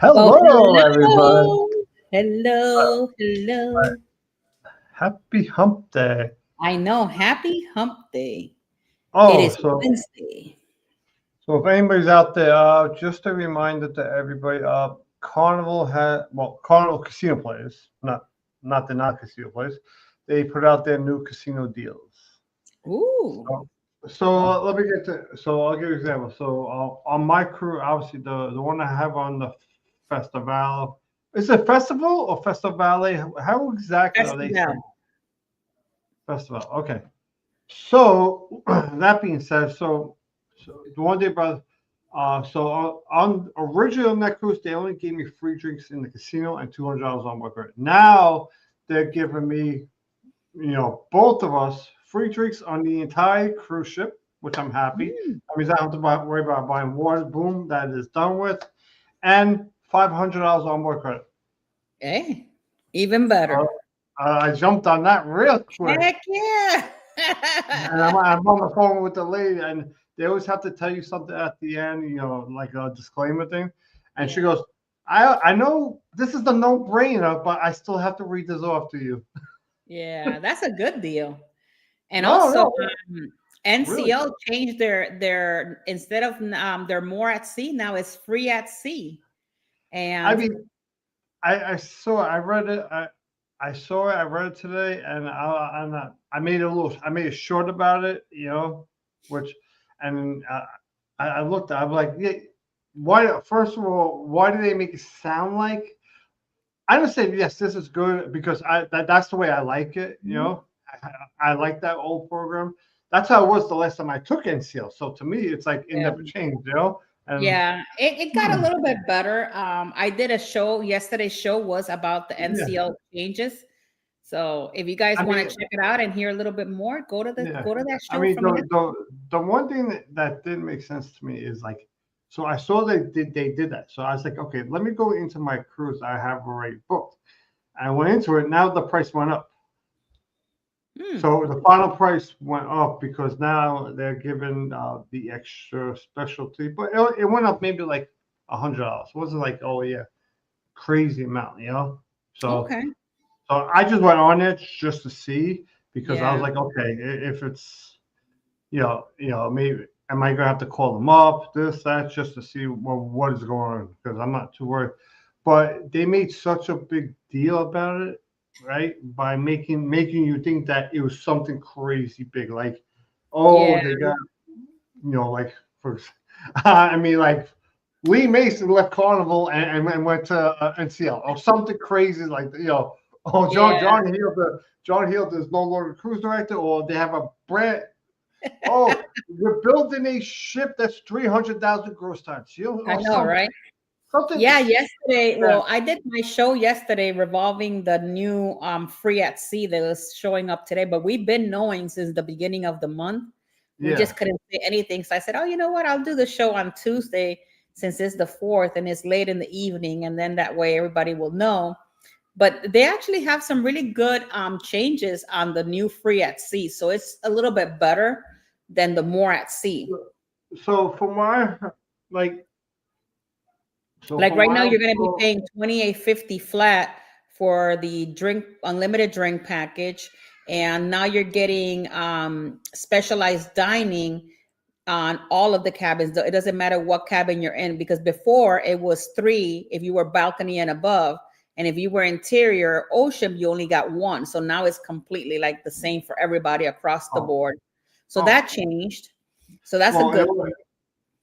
Well, Hello, everybody. hello, hello, hello. Happy Hump Day. I know. Happy Hump Day. It Oh, is so Wednesday. so if anybody's out there, just a reminder to everybody, Carnival had Carnival casino players, not the not casino players. They put out their new casino deals. Ooh. So, let me get to. So I'll give you an example. So on my crew, obviously the one I have on the festival. Is it festival or festival? How exactly are they saying? Festival. Festival. Okay. So that being said, so the one day, brother. On original net cruise, they only gave me free drinks in the casino and $200 on my credit. Now they're giving me, both of us free drinks on the entire cruise ship, which I'm happy. Mm. That means I don't have to worry about buying water. Boom, that is done with, and $500 on board credit. Hey, even So better. I jumped on that real quick. Heck yeah. And I'm on the phone with the lady, and they always have to tell you something at the end, like a disclaimer thing. And she Yeah. goes, I know this is the no-brainer, but I still have to read this off to you. Yeah, that's a good deal. And No, also, no, really. NCL changed their instead of they're more at sea, now it's free at sea. I And mean, I saw it, I read it, I saw it, I read it today, and I made I made a short about it, which, and I looked, I'm like, yeah, why? First of all, why do they make it sound like? I don't say yes, this is good because that's the way I like it. I like that old program. That's how it was the last time I took NCL. So to me, it's like it yeah. never changed. And Yeah, it got a little bit better. I did a show. Yesterday's show was about the yeah, NCL changes. So if you guys I want to mean, check it out and hear a little bit more, yeah, go to that I show mean from the one thing that didn't make sense to me is like, so I saw they did that. So I was like, okay, let me go into my cruise I have already booked. I went into it. Now the price went up. yesterday. So the final price went up because now they're giving the extra specialty, but it went up maybe like $100. It wasn't like, oh yeah, crazy amount. So Okay. so I just went on it just to see because I was Yeah. like, okay, if it's maybe am I gonna have to call them up, this, that, just to see what is going on because I'm not too worried. But they made such a big deal about it, right? By making you think that it was something crazy big, like, oh, Yeah. they got, like for, I mean, like Lee Mason left Carnival and went to NCL or something crazy like, oh, Yeah. John Hield is no longer cruise director, or they have a brand. Oh, we're building a ship that's 300,000 gross tons, I or know, right? something Yeah, yesterday. that, Well, I did my show yesterday revolving the new free at sea that was showing up today, but we've been knowing since the beginning of the month. We yeah. just couldn't say anything. So I said, "Oh, you know what? I'll do the show on Tuesday since it's the 4th and it's late in the evening, and then that way everybody will know." But they actually have some really good changes on the new free at sea. So it's a little bit better than the more at sea. So for my like, so Like for right now, my you're going to be so paying 28.50 flat for the drink unlimited drink package, and now you're getting specialized dining on all of the cabins. It doesn't matter what cabin you're in because before it was three if you were balcony and above, and if you were interior ocean, you only got one. So now it's completely like the same for everybody across the oh, board. So that oh changed. So that's a well, good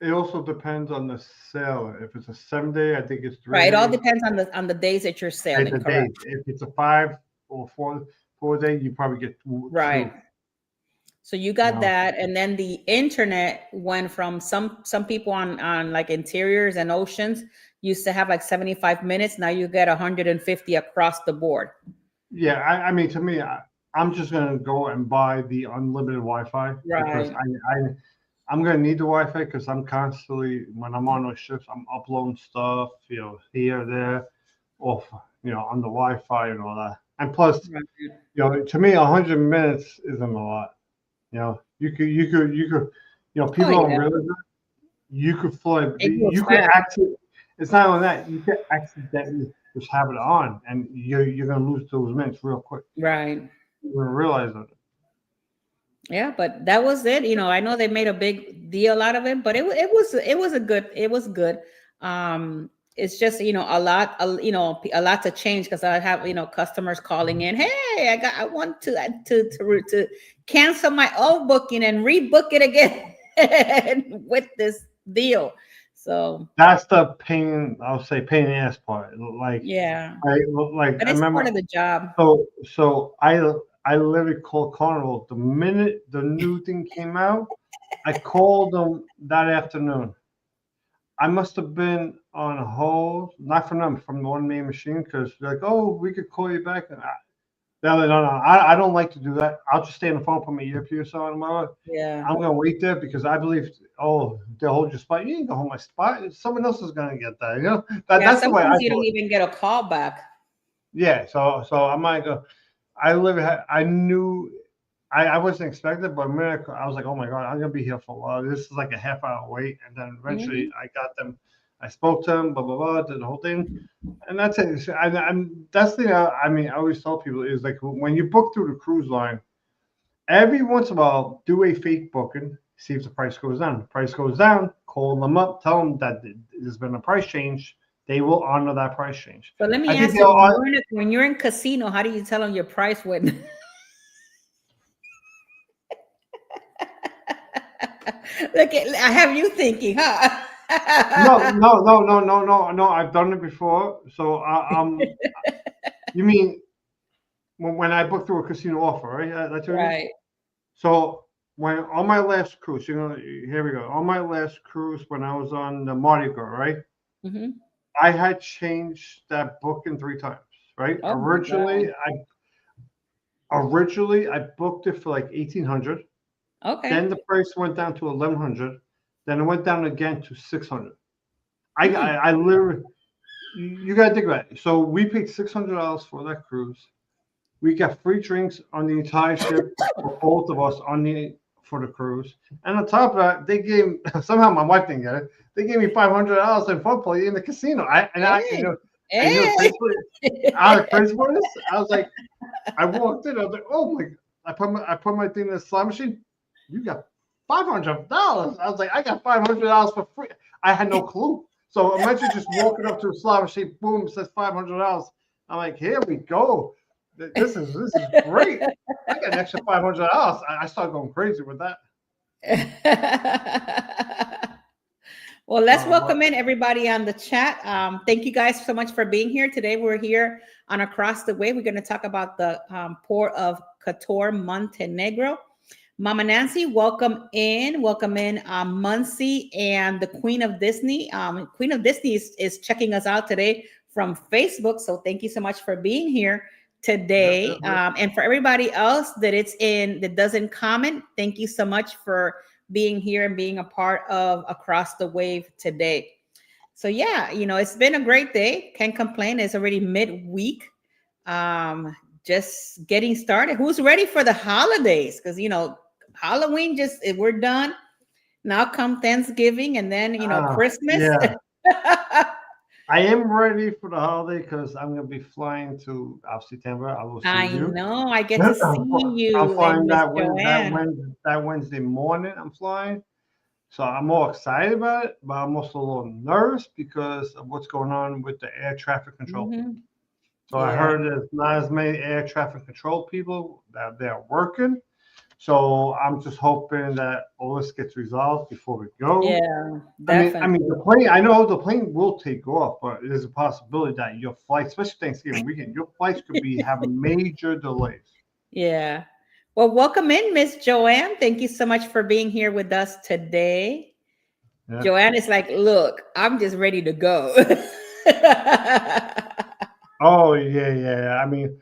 it also depends on the sailor. If it's a 7 day, I think it's three right. It all days. depends on the days that you're Right, sailing. the Correct. days. If it's a 5 or 4 day, you probably get Right. two. So you You got know, that, and then the internet went from some people on like interiors and oceans used to have like 75 minutes. Now you get 150 across the board. yeah. I mean, to me, I'm just gonna go and buy the unlimited Wi-Fi because Right. I'm gonna need the Wi-Fi because I'm constantly when I'm on those ships, I'm uploading stuff, here, there, off, on the Wi-Fi and all that. And plus, Right. to me, 100 minutes isn't a lot. You could, Oh people don't yeah, realize that you could fly, it goes you could fast. actually, It's not only that you could accidentally just have it on, and you're gonna lose those minutes real quick. Right. You don't realize it. Yeah, but that was it. I know they made a big deal out of it, but it was good. It's just a lot to change because I have customers calling in. Hey, I want to cancel my old booking and rebook it again with this deal. So That's the pain. I'll say pain in the ass part. yeah, Like but I it's part remember. of the job. So I literally called Carnival the minute the new thing came out. I called them that afternoon. I must have been on hold, not from them, from the one main machine, because they're like, "Oh, we could call you back." And they're like, "No, no, I don't like to do that. I'll just stay on the phone, put my earpiece on, tomorrow. Yeah. I'm gonna wait there because I believe, oh, they'll hold your spot. You ain't gonna hold my spot. Someone else is gonna get that. Yeah, That's the way sometimes I you don't thought. even get a call back. Yeah. So I'm like, I live. I knew. I wasn't expecting, but a minute I was like, oh my god, I'm gonna be here for a while. This is like a half hour wait, and then eventually Hmm. I got them. I spoke to them, blah blah blah, did the whole thing, and that's it. I'm that's the I mean, I always tell people is like when you book through the cruise line, every once in a while do a fake booking, see if the price goes down. If the price goes down, call them up, tell them that there's been a price change. They will honor that price change. But let I me think ask they'll. you, when you're in casino, how do you tell them your price went? Look at I have you thinking, huh? No, no, no, no, no, no, no. I've done it before. So, you mean when I booked through a casino offer, right? That's what you mean. Right. So when on my last cruise, here we go. On my last cruise, when I was on the Mardi Gras, right? Hmm. I had changed that booking 3 times, right? Oh my God. Originally I booked it for like 1,800. Okay. Then the price went down to 1,100. Then it went down again to 600. Hmm. I literally you gotta think about it. So we paid $600 for that cruise. We got free drinks on the entire ship for both of us for the cruise. And on top of that, they gave somehow my wife didn't get it. They gave me $500 in fun play in the casino. Hey, And the hey. crazy part is, out of crazy part is, I was like, I walked in, I was like, oh my! I put my thing in the slot machine. You got $500. I was like, I got $500 for free. I had no clue. So imagine just walking up to a slot machine, boom, it says $500. I'm like, here we go. This is great. I got an extra $500. I started going crazy with that. Well, let's But welcome in everybody on the chat. Thank you guys so much for being here today. We're here on Across the Way. We're going to talk about the Port of Kotor, Montenegro. Mama Nancy, welcome in. Welcome in, Muncie and the Queen of Disney. Queen of Disney is checking us out today from Facebook. So thank you so much for being here yep, today. yep, yep. And for everybody else that doesn't comment, thank you so much for being here and being a part of Across the Wave today. So yeah, it's been a great day. Can't complain. It's already midweek. Just getting started. Who's ready for the holidays? Because Halloween we're done. Now come Thanksgiving and then Christmas. Yeah. I am ready for the holiday because I'm gonna be flying to obviously Denver. I will see I you. know. I get to see I'm you and flying Miss that Joanne. Wednesday morning. I'm flying, so I'm more excited about it, but I'm also a little nervous because of what's going on with the air traffic control people. Hmm. So I Yeah. heard there's not as many air traffic control people that they're working. So I'm just hoping that all this gets resolved before we go. Yeah, I mean, the definitely. plane. I know the plane will take off, but there's a possibility that your flight, especially Thanksgiving weekend, your flights could be have major delays. Yeah. Well, welcome in, Miss Joanne. Thank you so much for being here with us today. Yeah. Joanne is like, look, I'm just ready to go. Oh yeah, yeah. I mean,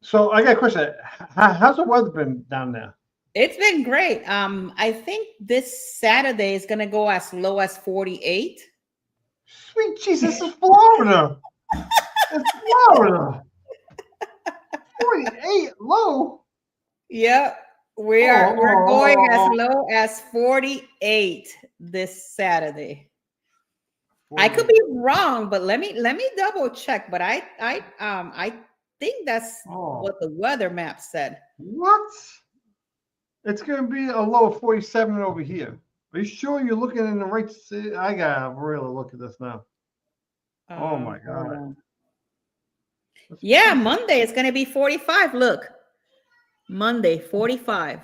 so I got a question. How's the weather been down there? It's been great. I think this Saturday is gonna go as low as 48. Sweet Jesus, it's Florida. It's Florida. 48 low. Yep. Oh, We're going as oh, low as 48 this Saturday. I could 48. be wrong, but let me double check. But I think that's Oh, what the weather map said. what? It's going to be a low of 47 over here. Are you sure you're looking in the right? I gotta really look at this now. Oh my Hold God. on. That's Yeah, crazy. Monday it's gonna be 45. Look, Monday 45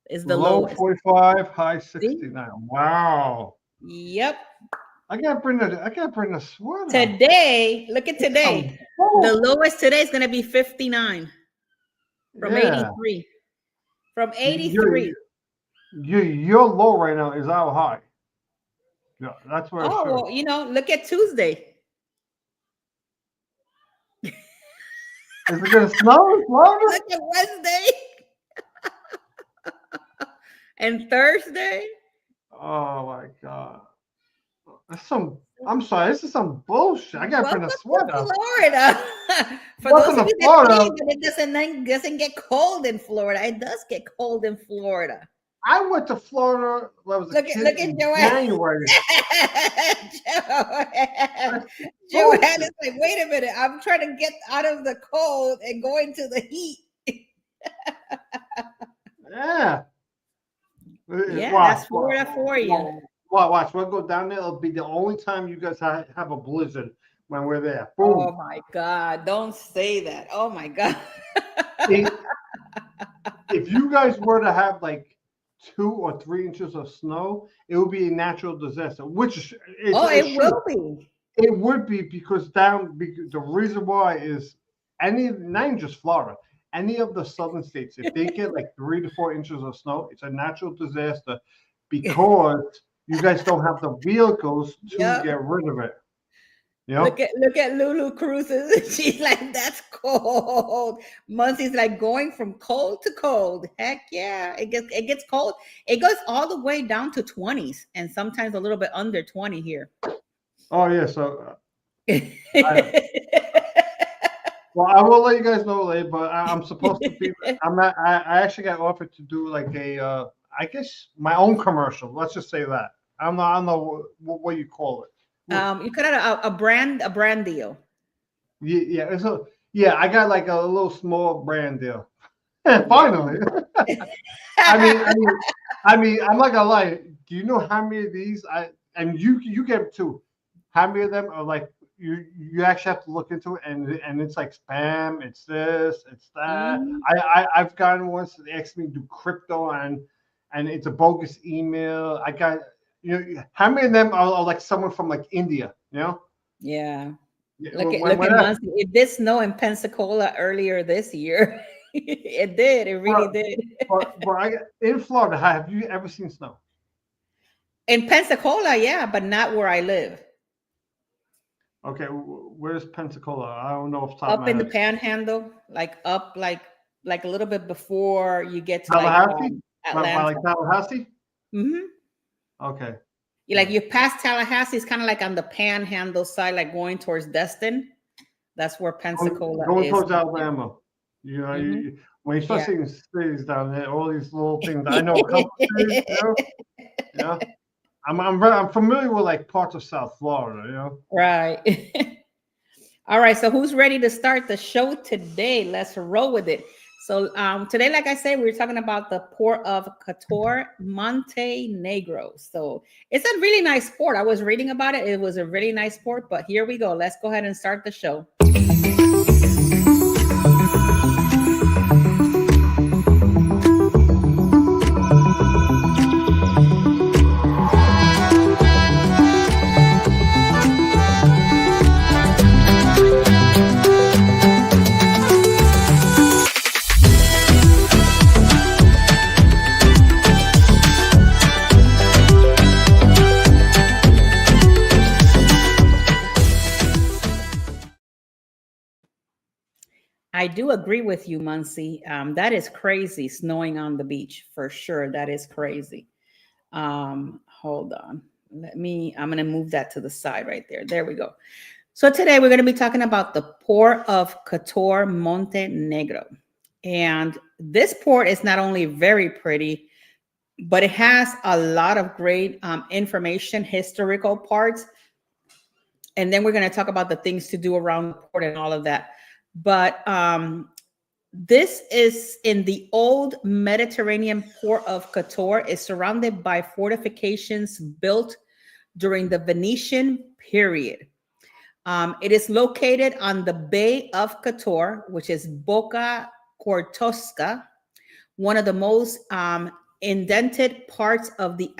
is the Low lowest. 45, high See? 69. Wow. Yep. I gotta bring the sweater. Today, look at It's today. some The bull. lowest today is gonna be 59 from Yeah. 83. From Your 83. your low right now is our high. Yeah, that's where it Oh, shows. well, look at Tuesday Is it gonna snow in Florida? look at Wednesday and Thursday. Oh my God. That's some. I'm sorry. This is some bullshit. I gotta bring a Welcome to sweater. Florida. For those Welcome of to you that Florida. think that it doesn't get cold in Florida, it does get cold in Florida. I went to Florida when I was a kid Look at in Joanne. January. Joanne. That's Joanne is bullshit. like, wait a minute, I'm trying to get out of the cold and go into the heat. Yeah. Yeah, Watch, that's watch, Florida for you. watch. We'll go down there. It'll be the only time you guys have a blizzard when we're there. Oh Boom. my God, don't say that. Oh my God. It, if you guys were to have like 2 or 3 inches of snow, it would be a natural disaster, which Oh, it it should. will be. It would be because the reason why is not even just Florida, any of the southern states, if they get like 3 to 4 inches of snow, it's a natural disaster because you guys don't have the vehicles to Yep. get rid of it. You know? Look at Lulu Cruises. She's like, that's cold. Muncie's like going from cold to cold. Heck yeah. It gets cold. It goes all the way down to 20s and sometimes a little bit under 20 here. Oh yeah. So I, well, I will let you guys know later, but I'm supposed to be. I'm not. I actually got offered to do like a, I guess my own commercial. Let's just say that. I'm not. I don't know what you call it. You could have a brand deal. Yeah. Yeah. I got like a little small brand deal. Yeah. Finally. I mean, I mean, I'm not gonna lie. Do you know how many of these and you get too? How many of them are like you actually have to look into it and it's like spam. It's this. It's that. Mhm. I've gotten ones that ask me to do crypto and it's a bogus email. I got how many of them are like someone from like India? You know. Yeah. Yeah, Look at Muncie. It did snow in Pensacola earlier this year. It did. It really but, did. in Florida, have you ever seen snow? In Pensacola, yeah, but not where I live. Okay, where's Pensacola? I don't know off the top of Up my in the head. panhandle, like up like a little bit before you get to like Tallahassee? By Atlanta. like Tallahassee? Hmm. Okay. You like you pass Tallahassee, it's kind of like on the panhandle side, like going towards Destin. That's where Pensacola Going is. towards Alabama. You know, Hmm. when you start Yeah. seeing cities down there, all these little things. I know a couple cities, yeah. I'm familiar with like parts of South Florida, Right. All right. So who's ready to start the show today? Let's roll with it. So today, like I said, we're talking about the Port of Kotor, Montenegro. So it's a really nice port. I was reading about it. It was a really nice port, but here we go. Let's go ahead and start the show. I do agree with you, Muncie. That is crazy, snowing on the beach for sure. That is crazy. Hold on. I'm going to move that to the side right there. There we go. So today we're going to be talking about the Port of Kotor, Montenegro. And this port is not only very pretty, but it has a lot of great information, historical parts And then we're going to talk about the things to do around the port and all of that. But this is in the old Mediterranean port of Kotor. Is surrounded by fortifications built during the Venetian period. It is located on the Bay of Kotor, which is Boca Cortosca, one of the most indented parts of the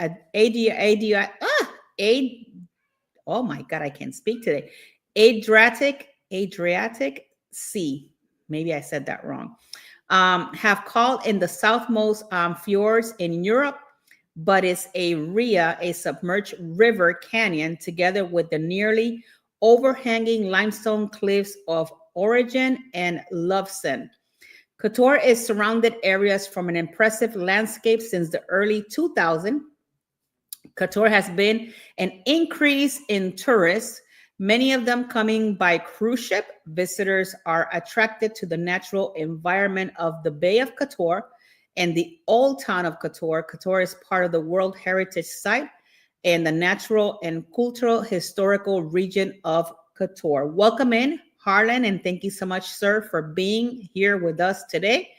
oh my God, I can't speak today. Adriatic Sea. Maybe I said that wrong. Have called in the southmost fjords in Europe, but it's a ria, a submerged river canyon, together with the nearly overhanging limestone cliffs of Origin and Loveson. Kotor is surrounded areas from an impressive landscape since the early 2000s. Kotor has been an increase in tourists, many of them coming by cruise ship. Visitors are attracted to the natural environment of the Bay of Kotor and the old town of Kotor. Kotor is part of the World Heritage Site and the natural and cultural historical region of Kotor. Welcome in, Harlan, and thank you so much, sir, for being here with us today.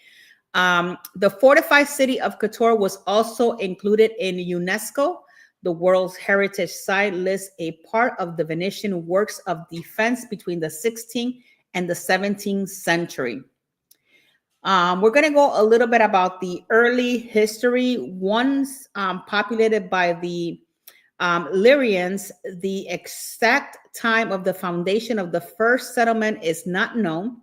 The fortified city of Kotor was also included in UNESCO. The World Heritage Site lists a part of the Venetian works of defense between the 16th and the 17th century. We're going to go a little bit about the early history. Once populated by the Lyrians, the exact time of the foundation of the first settlement is not known.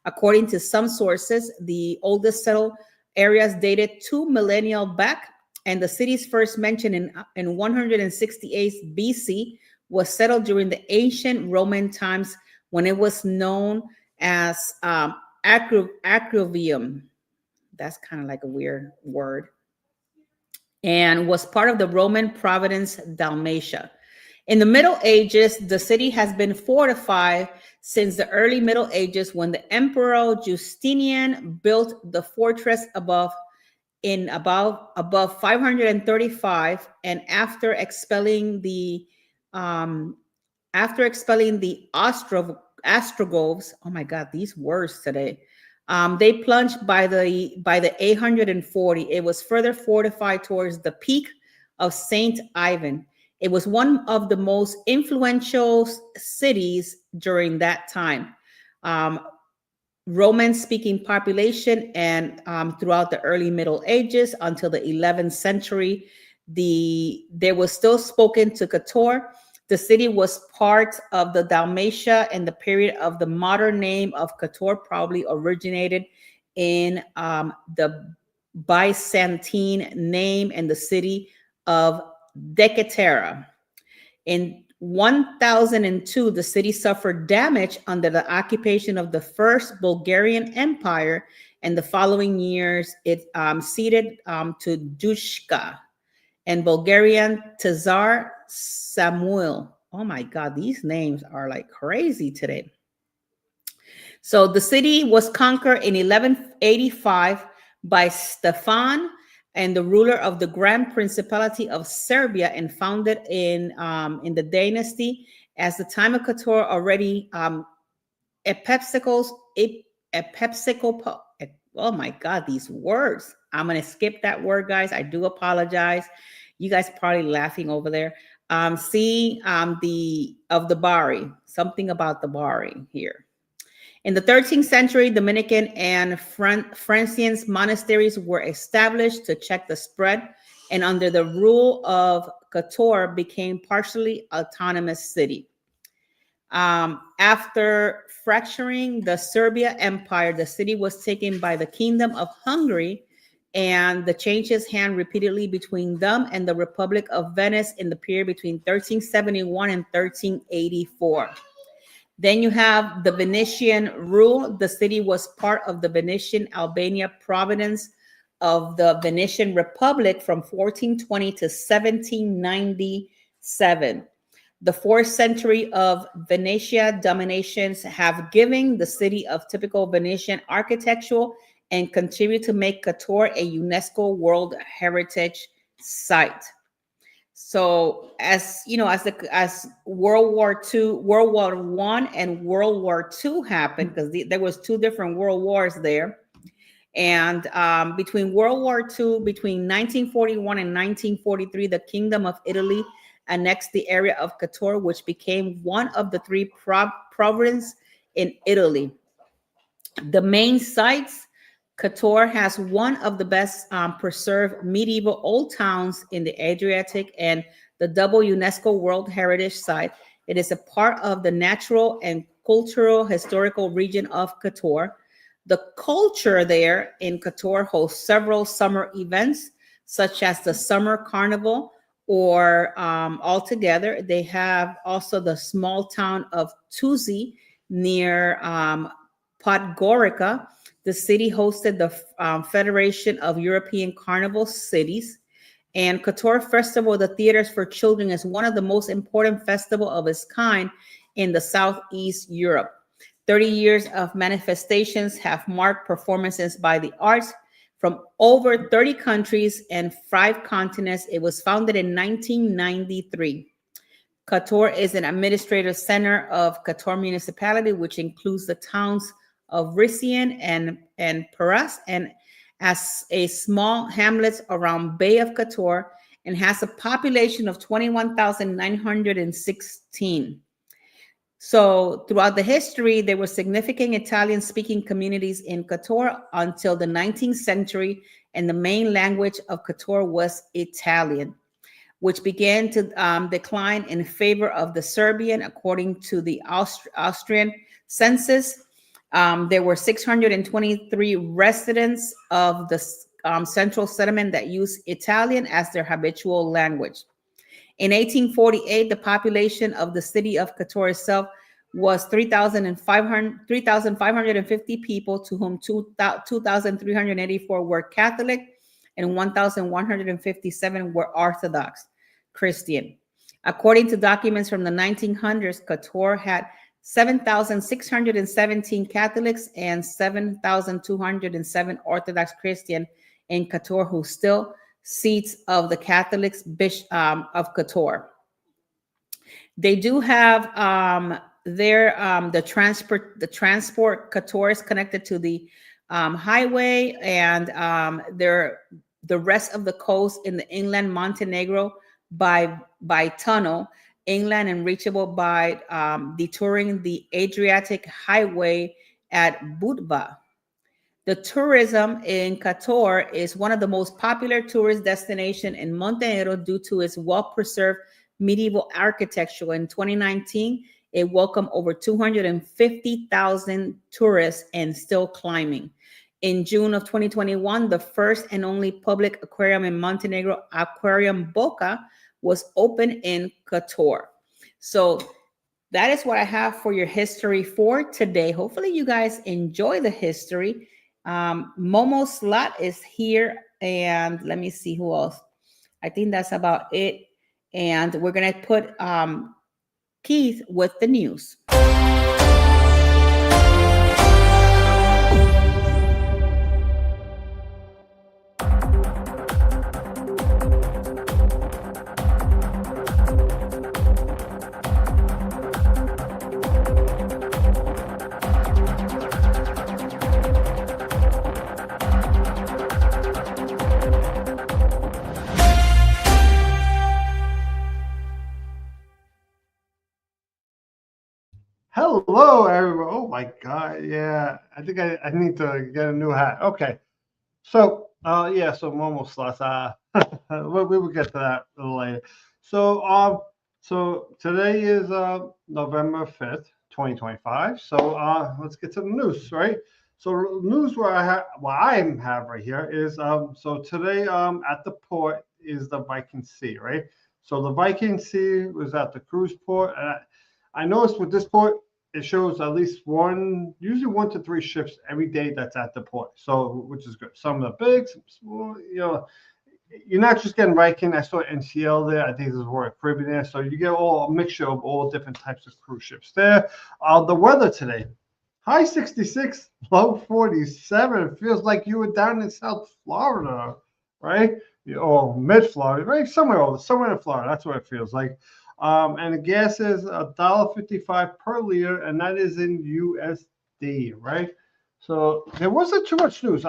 According to some sources, the oldest settled areas dated 2 millennia back, and the city's first mention in 168 BC was settled during the ancient Roman times when it was known as Acrovium. That's kind of like a weird word. And was part of the Roman province Dalmatia. In the Middle Ages, the city has been fortified since the early Middle Ages, when the Emperor Justinian built the fortress above 535, and after expelling the Ostrogoths, oh my God, these words today. They plunged by the 840. It was further fortified towards the peak of Saint Ivan. It was one of the most influential cities during that time. Roman-speaking population, and throughout the early Middle Ages until the 11th century, there was still spoken to Kotor. The city was part of the Dalmatia, and the period of the modern name of Kotor probably originated in the Byzantine name and the city of Decatura. In 1002, the city suffered damage under the occupation of the First Bulgarian Empire, and the following years it ceded to Dushka and Bulgarian Tsar Samuel. Oh my God, these names are like crazy today. So the city was conquered in 1185 by Stefan and the ruler of the Grand Principality of Serbia, and founded in the dynasty. As the time of Kotor already oh my God, these words. I'm going to skip that word, guys. I do apologize. You guys probably laughing over there. See the Bari, something about the Bari here. In the 13th century, Dominican and Franciscan monasteries were established to check the spread, and under the rule of Kotor became partially autonomous city. After fracturing the Serbia Empire, the city was taken by the Kingdom of Hungary, and the changes hand repeatedly between them and the Republic of Venice in the period between 1371 and 1384. Then you have the Venetian rule. The city was part of the Venetian Albania province of the Venetian Republic from 1420 to 1797. The 4th century of Venetia dominations have given the city of typical Venetian architectural and continue to make Kotor a UNESCO World Heritage Site. So as you know, as World War I and World War II happened, because there was two different world wars there. And between World War II, between 1941 and 1943, the Kingdom of Italy annexed the area of Kotor, which became one of the three provinces in Italy. The main sites, Kotor has one of the best preserved medieval old towns in the Adriatic and the double UNESCO World Heritage Site. It is a part of the natural and cultural historical region of Kotor. The culture there in Kotor hosts several summer events, such as the Summer Carnival, or altogether, they have also the small town of Tuzi near Podgorica. The city hosted the Federation of European Carnival Cities. And Kotor Festival, the Theaters for Children, is one of the most important festival of its kind in the Southeast Europe. 30 years of manifestations have marked performances by the arts from over 30 countries and 5 continents. It was founded in 1993. Kotor is an administrative center of Kotor municipality, which includes the towns of Rician and Paras, and as a small hamlets around Bay of Kotor, and has a population of 21,916. So throughout the history, there were significant Italian-speaking communities in Kotor until the 19th century, and the main language of Kotor was Italian, which began to decline in favor of the Serbian. According to the Austrian census, there were 623 residents of the central settlement that used Italian as their habitual language. In 1848, the population of the city of Kotor itself was 3,550 people, to whom 2,384 were Catholic and 1,157 were Orthodox Christian. According to documents from the 1900s, Kotor had 7,617 Catholics and 7,207 Orthodox Christian in Kotor, who still seats of the Catholics of Kotor. They do have the transport. Kotor is connected to the highway, and the rest of the coast in the inland Montenegro by tunnel inland, and reachable by detouring the Adriatic highway at Budva. The tourism in Kotor is one of the most popular tourist destinations in Montenegro due to its well-preserved medieval architecture. In 2019, it welcomed over 250,000 tourists and still climbing. In June of 2021, the first and only public aquarium in Montenegro, Aquarium Boca, was opened in Kotor. So that is what I have for your history for today. Hopefully you guys enjoy the history. Momo Slot is here, and let me see who else. I think that's about it. And we're going to put Keith with the news. Hello, everyone. Oh my God. Yeah. I think I need to get a new hat. Okay. So, yeah, so Momo slots. We will get to that a little later. So today is November 5th, 2025. So let's get to the news, right? So news what I have right here is so today at the port is the Viking Sea, right? So the Viking Sea was at the cruise port. I noticed with this port, it shows at least usually 1 to 3 ships every day that's at the port. So, which is good. Some of the big, some small, you're not just getting Viking. I saw NCL there. I think this is Royal Caribbean there. So you get a mixture of all different types of cruise ships there. The weather today, high 66, low 47. It feels like you were down in South Florida, right? or mid Florida, right? Somewhere in Florida. That's what it feels like. And the gas is $1.55 per liter, and that is in USD, right? So there wasn't too much news.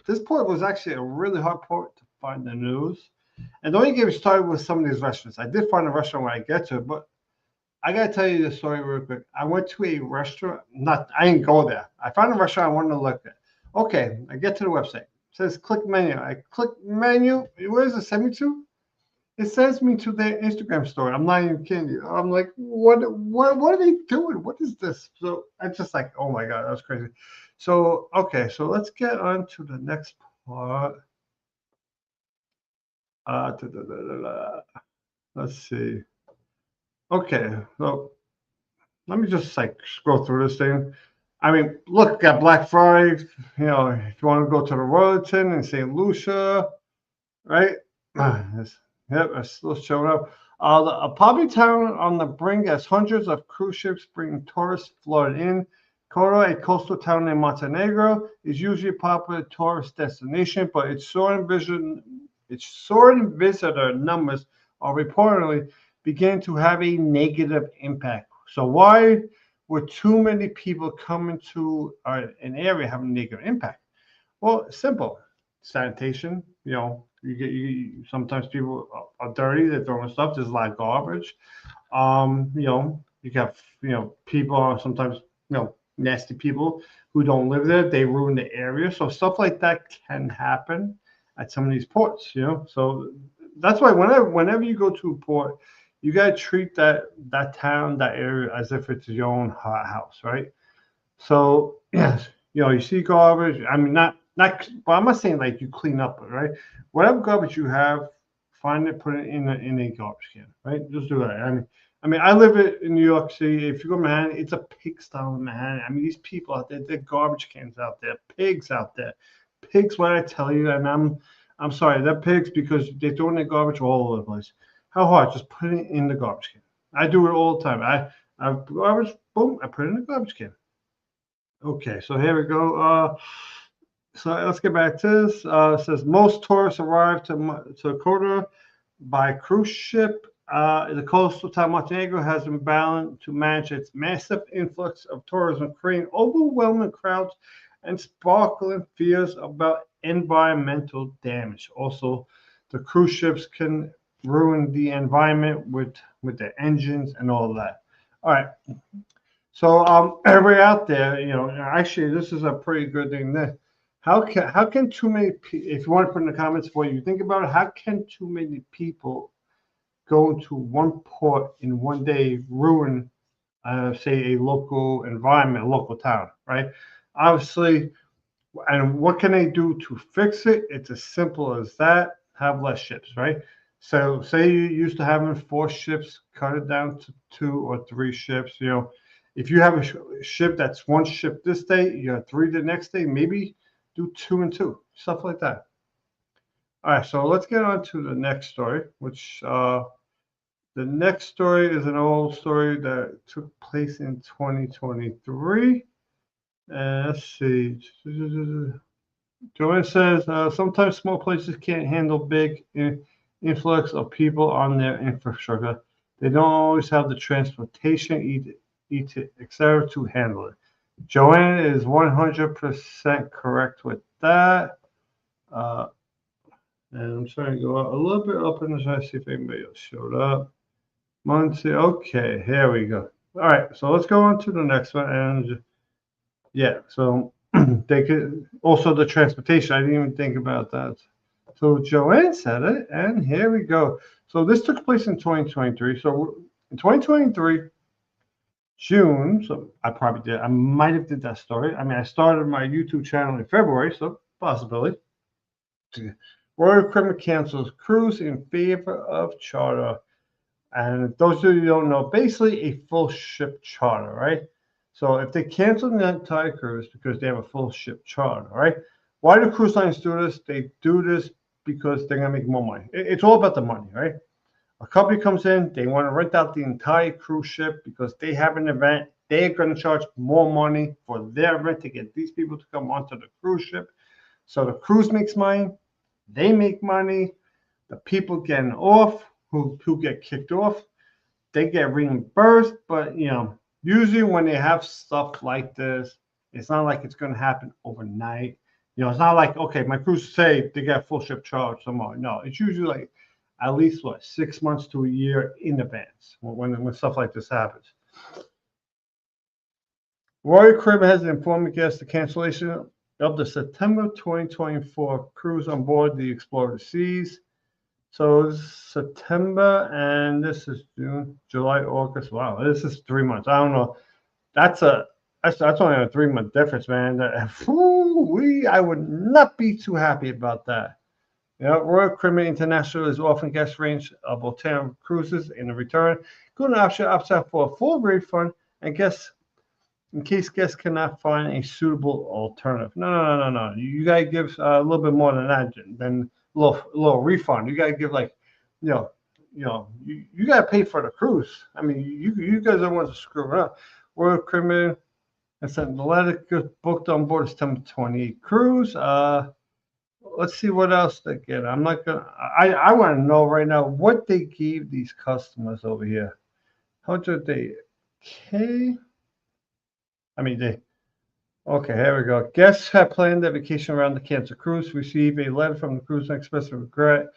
This port was actually a really hard port to find the news. And don't even get me started with some of these restaurants. I did find a restaurant when I get to it, but I gotta tell you the story real quick. I went to a restaurant. I didn't go there. I found a restaurant I wanted to look at. Okay, I get to the website. It says click menu. I click menu. Where does it send me to? It sends me to their Instagram story. I'm not even kidding you. I'm like, what are they doing? What is this? So I'm just like, oh my god, that was crazy. So okay, so let's get on to the next part. Let's see. Okay, so let me just like scroll through this thing. I mean, look at Black Friday. If you want to go to the Royalton in St. Lucia, right? Yep, it's still showing up. A popular town on the brink as hundreds of cruise ships bring tourists flooding in. Kotor, a coastal town in Montenegro, is usually a popular tourist destination, but its soaring visitor numbers are reportedly beginning to have a negative impact. So why would too many people coming to an area have a negative impact? Well, simple. Sanitation. Sometimes people are dirty. They're throwing stuff. There's a lot of garbage. You got people are sometimes nasty people who don't live there. They ruin the area. So stuff like that can happen at some of these ports. So that's why whenever you go to a port, you gotta treat that town, that area as if it's your own house, right? So yes, you see garbage. I mean, not, but I'm not saying like you clean up it, right? Whatever garbage you have, find it, put it in a garbage can, right? Just do that. I mean, I live in New York City. If you go to Manhattan, it's a pigsty in Manhattan. I mean, these people out there, they're garbage cans out there, pigs out there, pigs. What I tell you, and I'm sorry, they're pigs because they're throwing their garbage all over the place. How hard? Just put it in the garbage can. I do it all the time. I garbage, boom, I put it in the garbage can. Okay, so here we go. So let's get back to this. It says most tourists arrive to Kotor by cruise ship. The coastal town Montenegro has been bound to manage its massive influx of tourism, creating overwhelming crowds and sparkling fears about environmental damage. Also, the cruise ships can ruin the environment with their engines and all of that. All right. So everybody out there, actually, this is a pretty good thing. How can too many if you want to put in the comments what you think about it, how can too many people go to one port in one day ruin, say, a local environment, a local town, right? Obviously, and what can they do to fix it? It's as simple as that. Have less ships, right? So say you used to having 4 ships, cut it down to 2 or 3 ships. If you have a ship that's 1 ship this day, you have 3 the next day, maybe do 2 and 2, stuff like that. All right, so let's get on to the next story, which the next story is an old story that took place in 2023. Let's see. Joanne says sometimes small places can't handle big influx of people on their infrastructure. They don't always have the transportation, etc. to handle it. Joanne is 100% correct with that. And I'm trying to go a little bit up and try to see if anybody else showed up. Monty, okay, here we go. All right, so let's go on to the next one. And yeah, so they could also the transportation. I didn't even think about that. So Joanne said it, and here we go. So this took place in 2023. So in 2023, June. So I might have did that story. I mean, I started my YouTube channel in February, so possibility. Royal Caribbean cancels cruise in favor of charter. And those of you who don't know, basically a full ship charter, right? So if they cancel the entire cruise because they have a full ship charter, right? Why do cruise lines do this? They do this because they're gonna make more money. It's all about the money, right? A company comes in, they want to rent out the entire cruise ship because they have an event. They're going to charge more money for their event to get these people to come onto the cruise ship. So the cruise makes money, they make money, the people getting off who get kicked off, they get reimbursed. But usually when they have stuff like this, it's not like it's going to happen overnight. It's not like, okay, my cruise say they get full ship charge tomorrow. No, it's usually like at least 6 months to a year in advance when stuff like this happens. Royal Caribbean has informed guests the cancellation of the September 2024 cruise on board the Explorer Seas. So this is September, and this is June, July, August. Wow, this is 3 months. I don't know. That's only a 3 month difference, man. I would not be too happy about that. Royal Caribbean International is offering guest range of hotel cruises in the return, including an option upside for a full refund, and guests in case guests cannot find a suitable alternative. No. You gotta give a little bit more than that, than a little refund. You gotta give you gotta pay for the cruise. I mean, you guys don't want to screw it up. Royal Caribbean and sent the letter booked on board September 28 cruise. Let's see what else they get. I'm not gonna. I want to know right now what they gave these customers over here. How much they? Okay. Okay, here we go. Guests have planned their vacation around the canceled cruise. Receive a letter from the cruise and express regret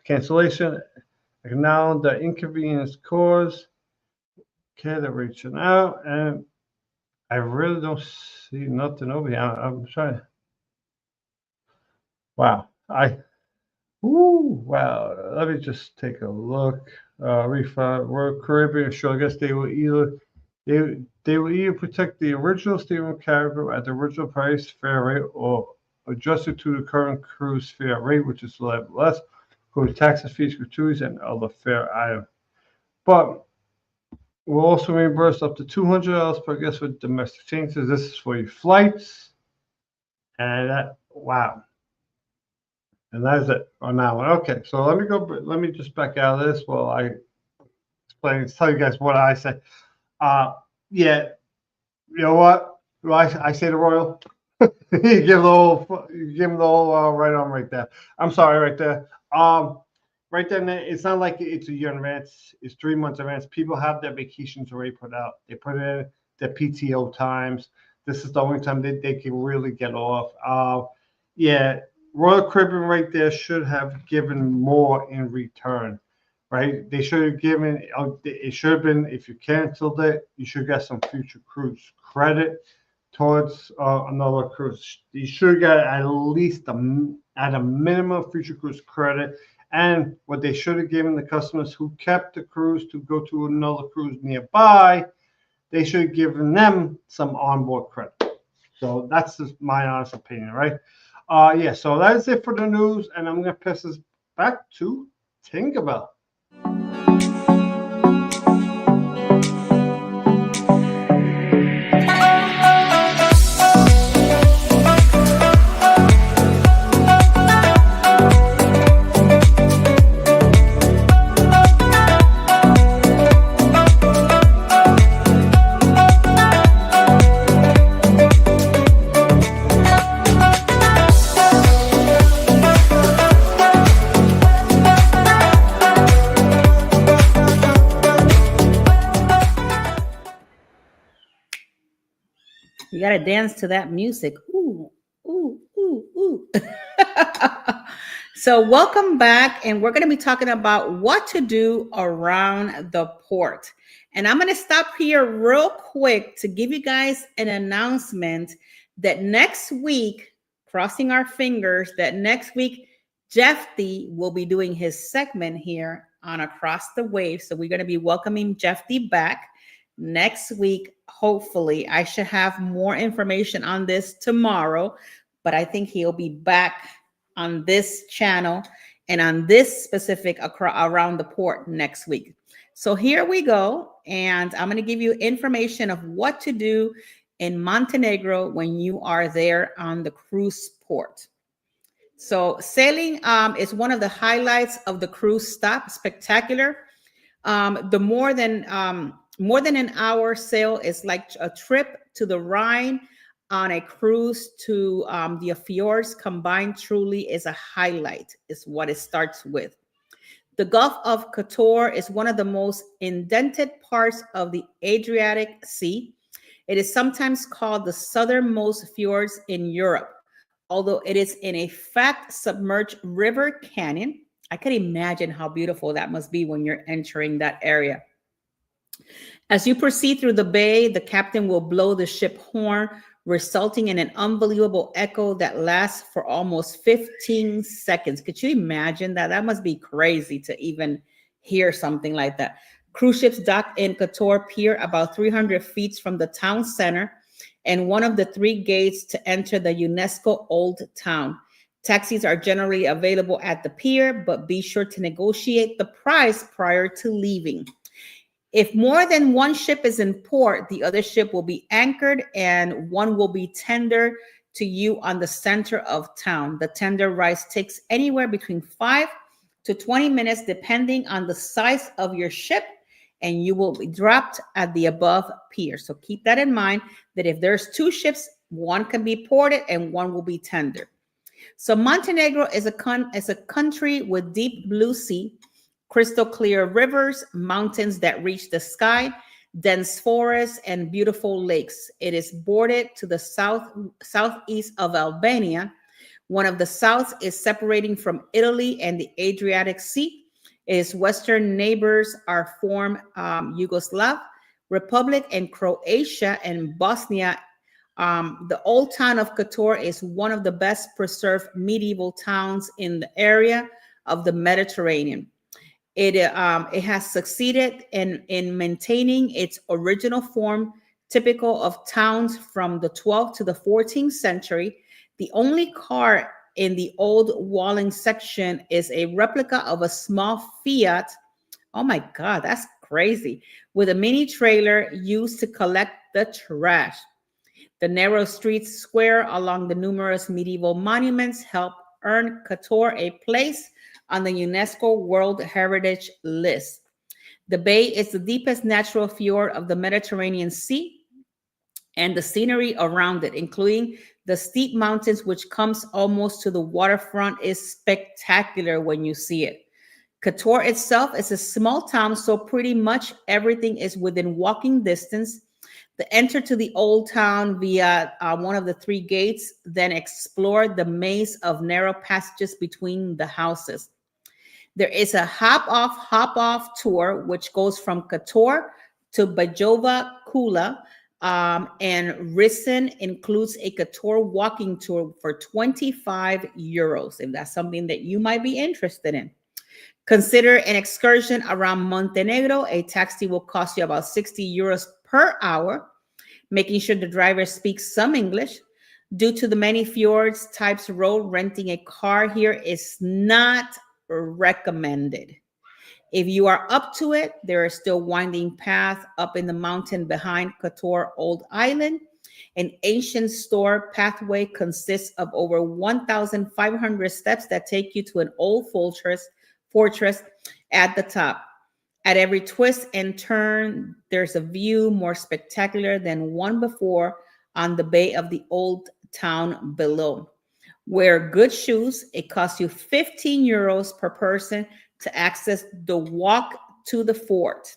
cancellation. Acknowledge the inconvenience caused. Okay, they're reaching out, and I really don't see nothing over here. I'm trying. Wow. Wow. Let me just take a look. Refund. Royal Caribbean. Sure, I guess they will either protect the original stateroom cargo at the original price fare rate or adjust it to the current cruise fare rate, which is less, including taxes, fees, gratuities, and other fare items. But we'll also reimburse up to $200 per guest with domestic changes. This is for your flights. And wow. And that is it on that one. Okay, so let me just back out of this while I tell you guys what I say. Yeah, you know what? I say the Royal. you give him the whole right on right there. I'm sorry, right there. Right then, it's not like it's a year in advance. It's 3 months in advance. People have their vacations already put out. They put in their PTO times. This is the only time they can really get off. Yeah, Royal Caribbean right there should have given more in return, right? They should have given, it should have been, if you canceled it, you should get some future cruise credit towards another cruise. You should get at least at a minimum future cruise credit. And what they should have given the customers who kept the cruise to go to another cruise nearby, they should have given them some onboard credit. So that's just my honest opinion, right? Yeah, so that's it for the news, and I'm going to pass this back to Tinkerbell. You got to dance to that music. Ooh, ooh, ooh, ooh. So welcome back. And we're going to be talking about what to do around the port. And I'm going to stop here real quick to give you guys an announcement that next week, crossing our fingers, that next week, Jeffy will be doing his segment here on Across the Wave. So we're going to be welcoming Jeffy back next week. Hopefully, I should have more information on this tomorrow, but I think he'll be back on this channel and on this specific around the port next week. So here we go. And I'm going to give you information of what to do in Montenegro when you are there on the cruise port. So sailing is one of the highlights of the cruise stop. Spectacular. The more than an hour sail is like a trip to the Rhine on a cruise to the fjords combined. Truly is a highlight, is what it starts with. The Gulf of Kotor is one of the most indented parts of the Adriatic Sea. It is sometimes called the southernmost fjords in Europe, although it is in a fact submerged river canyon. I can imagine how beautiful that must be when you're entering that area. As you proceed through the bay, the captain will blow the ship horn, resulting in an unbelievable echo that lasts for almost 15 seconds. Could you imagine that? That must be crazy to even hear something like that. Cruise ships dock in Kotor Pier about 300 feet from the town center and one of the three gates to enter the UNESCO Old Town. Taxis are generally available at the pier, but be sure to negotiate the price prior to leaving. If more than one ship is in port, the other ship will be anchored and one will be tendered to you on the center of town. The tender rise takes anywhere between 5 to 20 minutes, depending on the size of your ship, and you will be dropped at the above pier. So keep that in mind, that if there's two ships, one can be ported and one will be tendered. So Montenegro is a country with deep blue sea, crystal clear rivers, mountains that reach the sky, dense forests, and beautiful lakes. It is bordered to the southeast of Albania. One of the souths is separating from Italy and the Adriatic Sea. Its western neighbors are former Yugoslav Republic and Croatia and Bosnia. The old town of Kotor is one of the best preserved medieval towns in the area of the Mediterranean. It has succeeded in maintaining its original form, typical of towns from the 12th to the 14th century. The only car in the old walling section is a replica of a small Fiat. Oh my God, that's crazy. With a mini trailer used to collect the trash. The narrow streets square along the numerous medieval monuments help earn Kotor a place on the UNESCO World Heritage List. The bay is the deepest natural fjord of the Mediterranean Sea, and the scenery around it, including the steep mountains which comes almost to the waterfront, is spectacular when you see it. Kotor itself is a small town, so pretty much everything is within walking distance. The enter to the old town via one of the three gates, then explore the maze of narrow passages between the houses. There is a hop-off tour, which goes from Kotor to Bajova Kula, and Risen includes a Kotor walking tour for 25 euros, if that's something that you might be interested in. Consider an excursion around Montenegro. A taxi will cost you about 60 euros per hour, making sure the driver speaks some English. Due to the many fjords types road, renting a car here is not recommended. If you are up to it, there is still winding path up in the mountain behind Kotor Old Island. An ancient store pathway consists of over 1,500 steps that take you to an old fortress at the top. At every twist and turn, there's a view more spectacular than one before on the bay of the old town below. Wear good shoes. It costs you 15 euros per person to access the walk to the fort.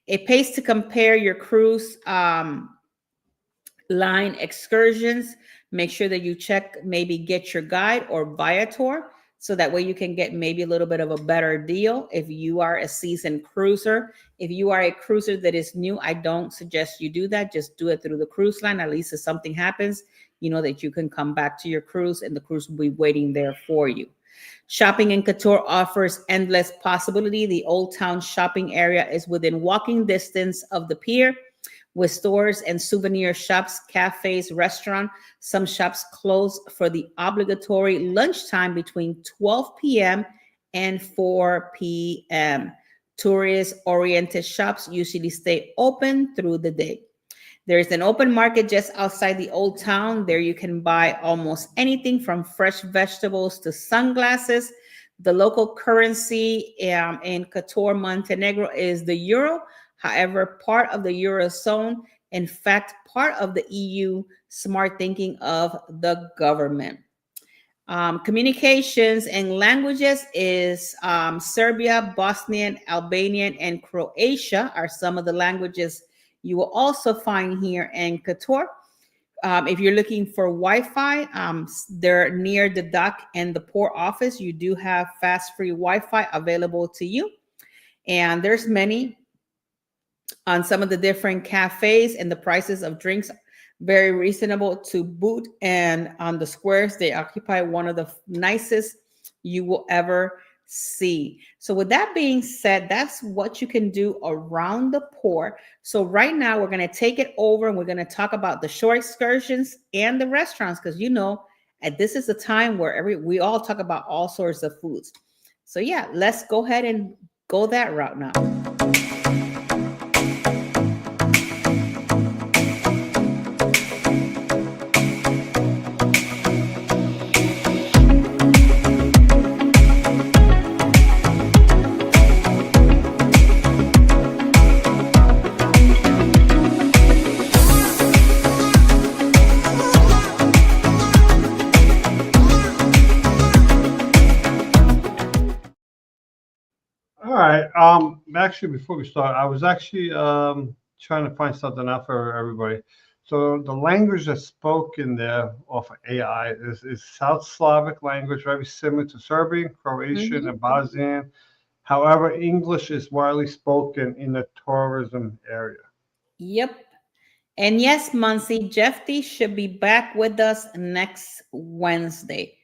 It pays to compare your cruise line excursions. Make sure that you check, maybe get your guide or buy a tour, so that way you can get maybe a little bit of a better deal if you are a seasoned cruiser. If you are a cruiser that is new, I don't suggest you do that. Just do it through the cruise line. At least if something happens, you know that you can come back to your cruise and the cruise will be waiting there for you. Shopping in Kotor offers endless possibility. The Old Town shopping area is within walking distance of the pier, with stores and souvenir shops, cafes, restaurants. Some shops close for the obligatory lunchtime between 12 p.m. and 4 p.m. Tourist-oriented shops usually stay open through the day. There is an open market just outside the old town. There you can buy almost anything from fresh vegetables to sunglasses. The local currency in Kotor, Montenegro is the euro. However, part of the Eurozone, in fact, part of the EU, smart thinking of the government. Communications and languages is Serbia, Bosnian, Albanian, and Croatia are some of the languages you will also find here in Kotor. If you're looking for Wi-Fi, they're near the dock and the port office. You do have fast free Wi-Fi available to you, and there's many on some of the different cafes, and the prices of drinks very reasonable to boot. And on the squares, they occupy one of the nicest you will ever see. So with that being said, that's what you can do around the port. So right now we're going to take it over and we're going to talk about the shore excursions and the restaurants, because and this is the time where we all talk about all sorts of foods. So yeah, let's go ahead and go that route now. All right. Actually, before we start, I was actually trying to find something out for everybody. So the language that's spoken there off of AI is South Slavic language, very similar to Serbian, Croatian, and Bosnian. However, English is widely spoken in the tourism area. Yep. And yes, Muncie, Jeff D should be back with us next Wednesday.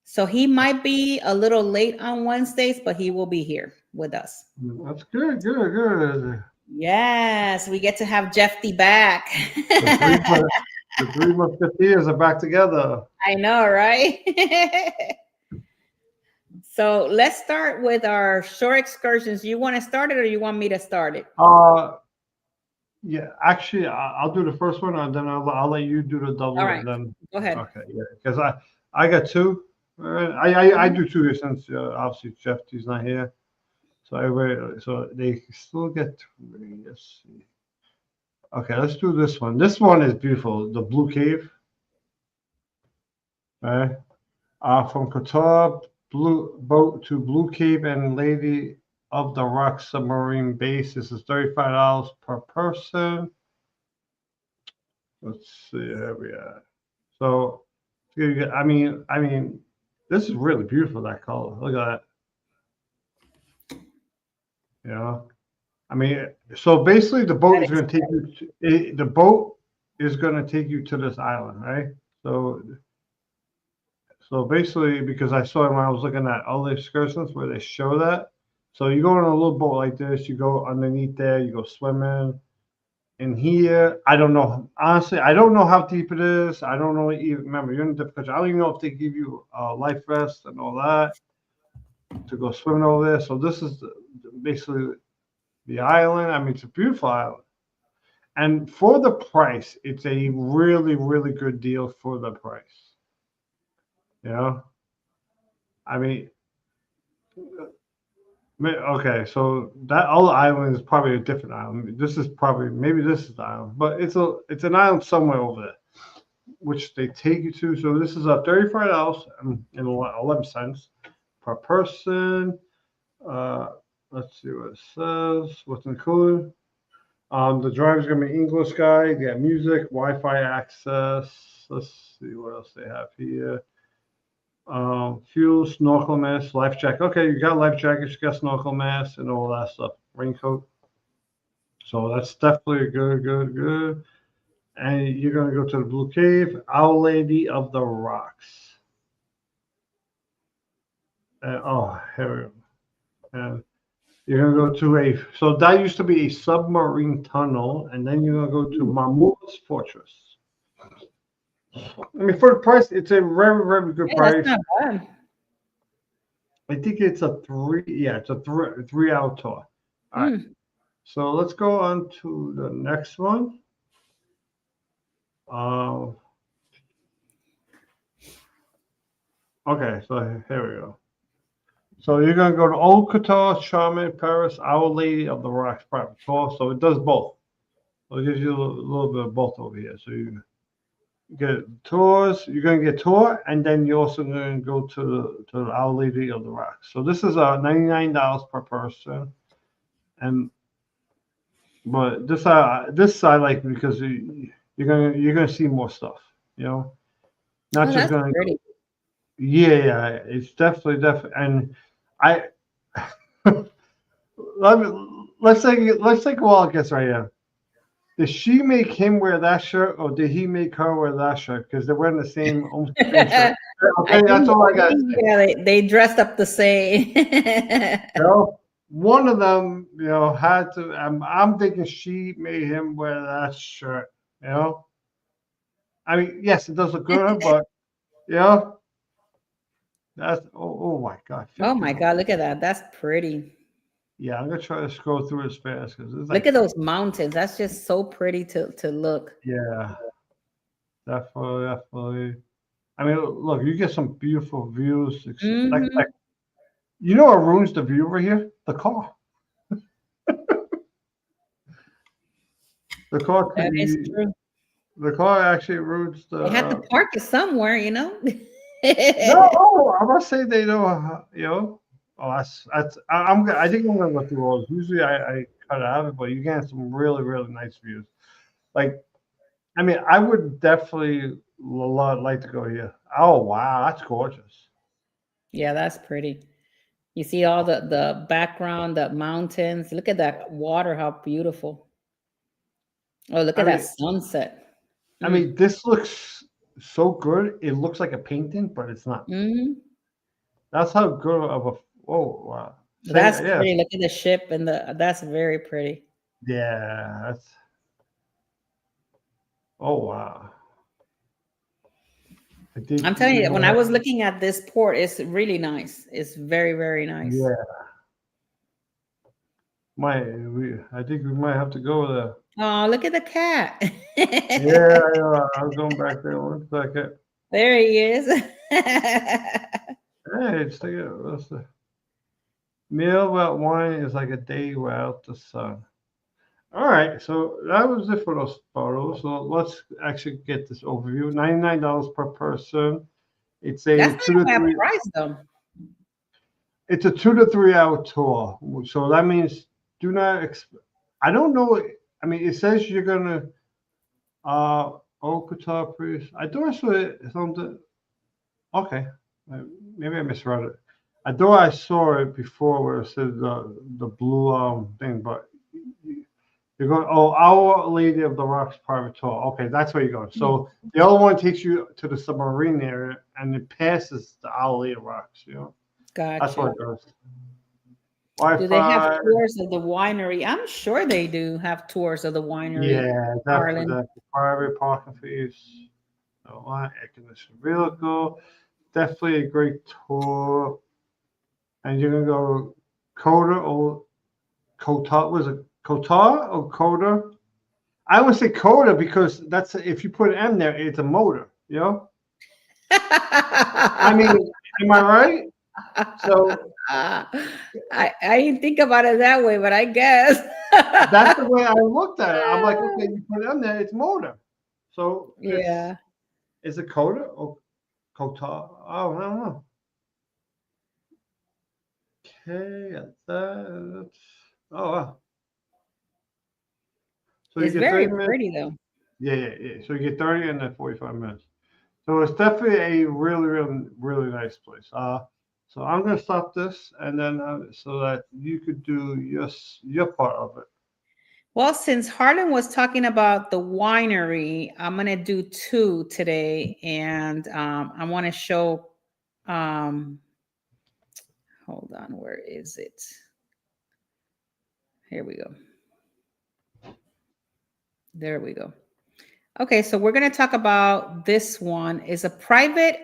So he might be a little late on Wednesdays, but he will be here with us. That's good, good, good. Yes, we get to have Jeff D back. The three musketeers are back together. I know, right? So let's start with our shore excursions. You want to start it or you want me to start it? Yeah, actually, I'll do the first one, and then I'll let you do the double. All right, and then go ahead. Okay, yeah, because I got two. I do two here since obviously Jeff T's not here, so they still get three. Let's see. Okay, let's do this one. This one is beautiful. The Blue Cave. Right. From Kotor Blue Boat to Blue Cave and Lady of the Rock submarine base. This is $35 per person. Let's see, here we are. So, I mean, this is really beautiful, that color. Look at that. You know, I mean, so basically, the boat is going to take you. The boat is going to take you to this island, right? So basically, because I saw it when I was looking at all the excursions where they show that. So you go on a little boat like this, you go underneath there, you go swimming. And here, I don't know. Honestly, I don't know how deep it is. I don't know. Remember, you're in a different country. I don't even know if they give you a life vest and all that to go swimming over there. So this is basically the island. I mean, it's a beautiful island. And for the price, it's a really, really good deal for the price. You know? I mean, okay, so that other island is probably a different island. This is probably, maybe this is the island, but it's an island somewhere over there, which they take you to. So this is $35 and 11 cents per person. Let's see what it says. What's included? The driver's gonna be English guy. They got music, Wi-Fi access. Let's see what else they have here. Fuel, snorkel mask, life jacket. Okay, you got life jackets, you got snorkel mask, and all that stuff. Raincoat. So that's definitely good. And you're gonna go to the Blue Cave, Our Lady of the Rocks. Here we go. And you're gonna go to so that used to be a submarine tunnel, and then you're gonna go to Mahmud's Fortress. I mean, for the price, it's a very, very good price. That's not bad. I think it's a 3-hour tour. All right. So let's go on to the next one. Okay, so here we go. So you're going to go to Old Kotor, Charmin, Paris, Our Lady of the Rocks private tour. So it does both. So it gives you a little bit of both over here. So get tours. You're gonna get a tour, and then you're also gonna go to the Our Lady of the Rocks. So this is $99 per person, and but this I like because you're gonna see more stuff. You know, not Oh, just that's gonna pretty. yeah, it's definitely, and I let's take a wild guess right here. Did she make him wear that shirt, or did he make her wear that shirt? Because they're wearing the same, almost the same shirt. I Okay, that's think, all I I got. think yeah, they dressed up the same. You know, one of them, had to. I'm thinking she made him wear that shirt. You know, I mean, yes, it does look good, but you know, that's oh my God, Oh my 50. God, look at that. That's pretty. Yeah, I'm gonna try to scroll through as fast because it's Look like, at those mountains. That's just so pretty to look. yeah, definitely. I mean, look, you get some beautiful views. Like, Hmm. you know what ruins the view over here? The car. The car could That is you, true. the car actually ruins the. They had to park it somewhere, you know? No, oh, I must say they know. Oh, I think I'm gonna go through all. Usually, I cut it out, but you get some really nice views. Like, I mean, I would definitely like to go here. Oh wow, that's gorgeous. Yeah, that's pretty. You see all the background, the mountains. Look at that water, how beautiful. Oh, look I at that mean, sunset. I Mm. mean, this looks so good. It looks like a painting, but it's not. Hmm. That's how good of a. Oh wow. Say That's yeah, pretty. Look at the ship and that's very pretty. yeah. That's. Oh wow. I think I'm telling you, when I was looking at this port, it's really nice. It's very nice. yeah. I think we might have to go there. Oh, look at the cat. Yeah, yeah, I'm going back there one second. There he is. Hey, it's the meal without wine is like a day without the sun. All right, so that was it for those photos. So let's actually get this overview. $99 per person. It's That's a two not to a bad three. price though. It's a 2 to 3 hour tour. So that means do not. I don't know. I mean, it says you're gonna Kotor priest. I thought I saw it something. Okay, maybe I misread it. I thought I saw it before where it said the blue thing, but you're going. Oh, Our Lady of the Rocks private tour. Okay, that's where you're going. So the other one takes you to the submarine area, and it passes the Our Lady of Rocks. That's what Gotcha. it does. Do they have Wi-Fi. tours of the winery? I'm sure they do have tours of the winery, Yeah, definitely. Harlan. That's private parking fees. No air conditioned vehicle. Definitely a great tour. And you're gonna go Coda or Kotar. Was it Kotar or Coda? I would say Coda because that's if you put an M there, it's a motor. I mean, am I right? So I didn't think about it that way, but I guess. that's the way I looked at it. I'm like, okay, you put M there, it's motor. So Yeah. is it Coda or Kotar? Oh, I don't know. Okay, that's oh wow. So you It's get very 30 minutes. pretty though. Yeah. So you get 30 and then 45 minutes. So it's definitely a really nice place. So I'm gonna stop this and then so that you could do your part of it. Well, since Harlan was talking about the winery, I'm gonna do two today, and I want to show. Um, hold on, where is it? Here we go. There we go. Okay, so we're gonna talk about this one. Is a private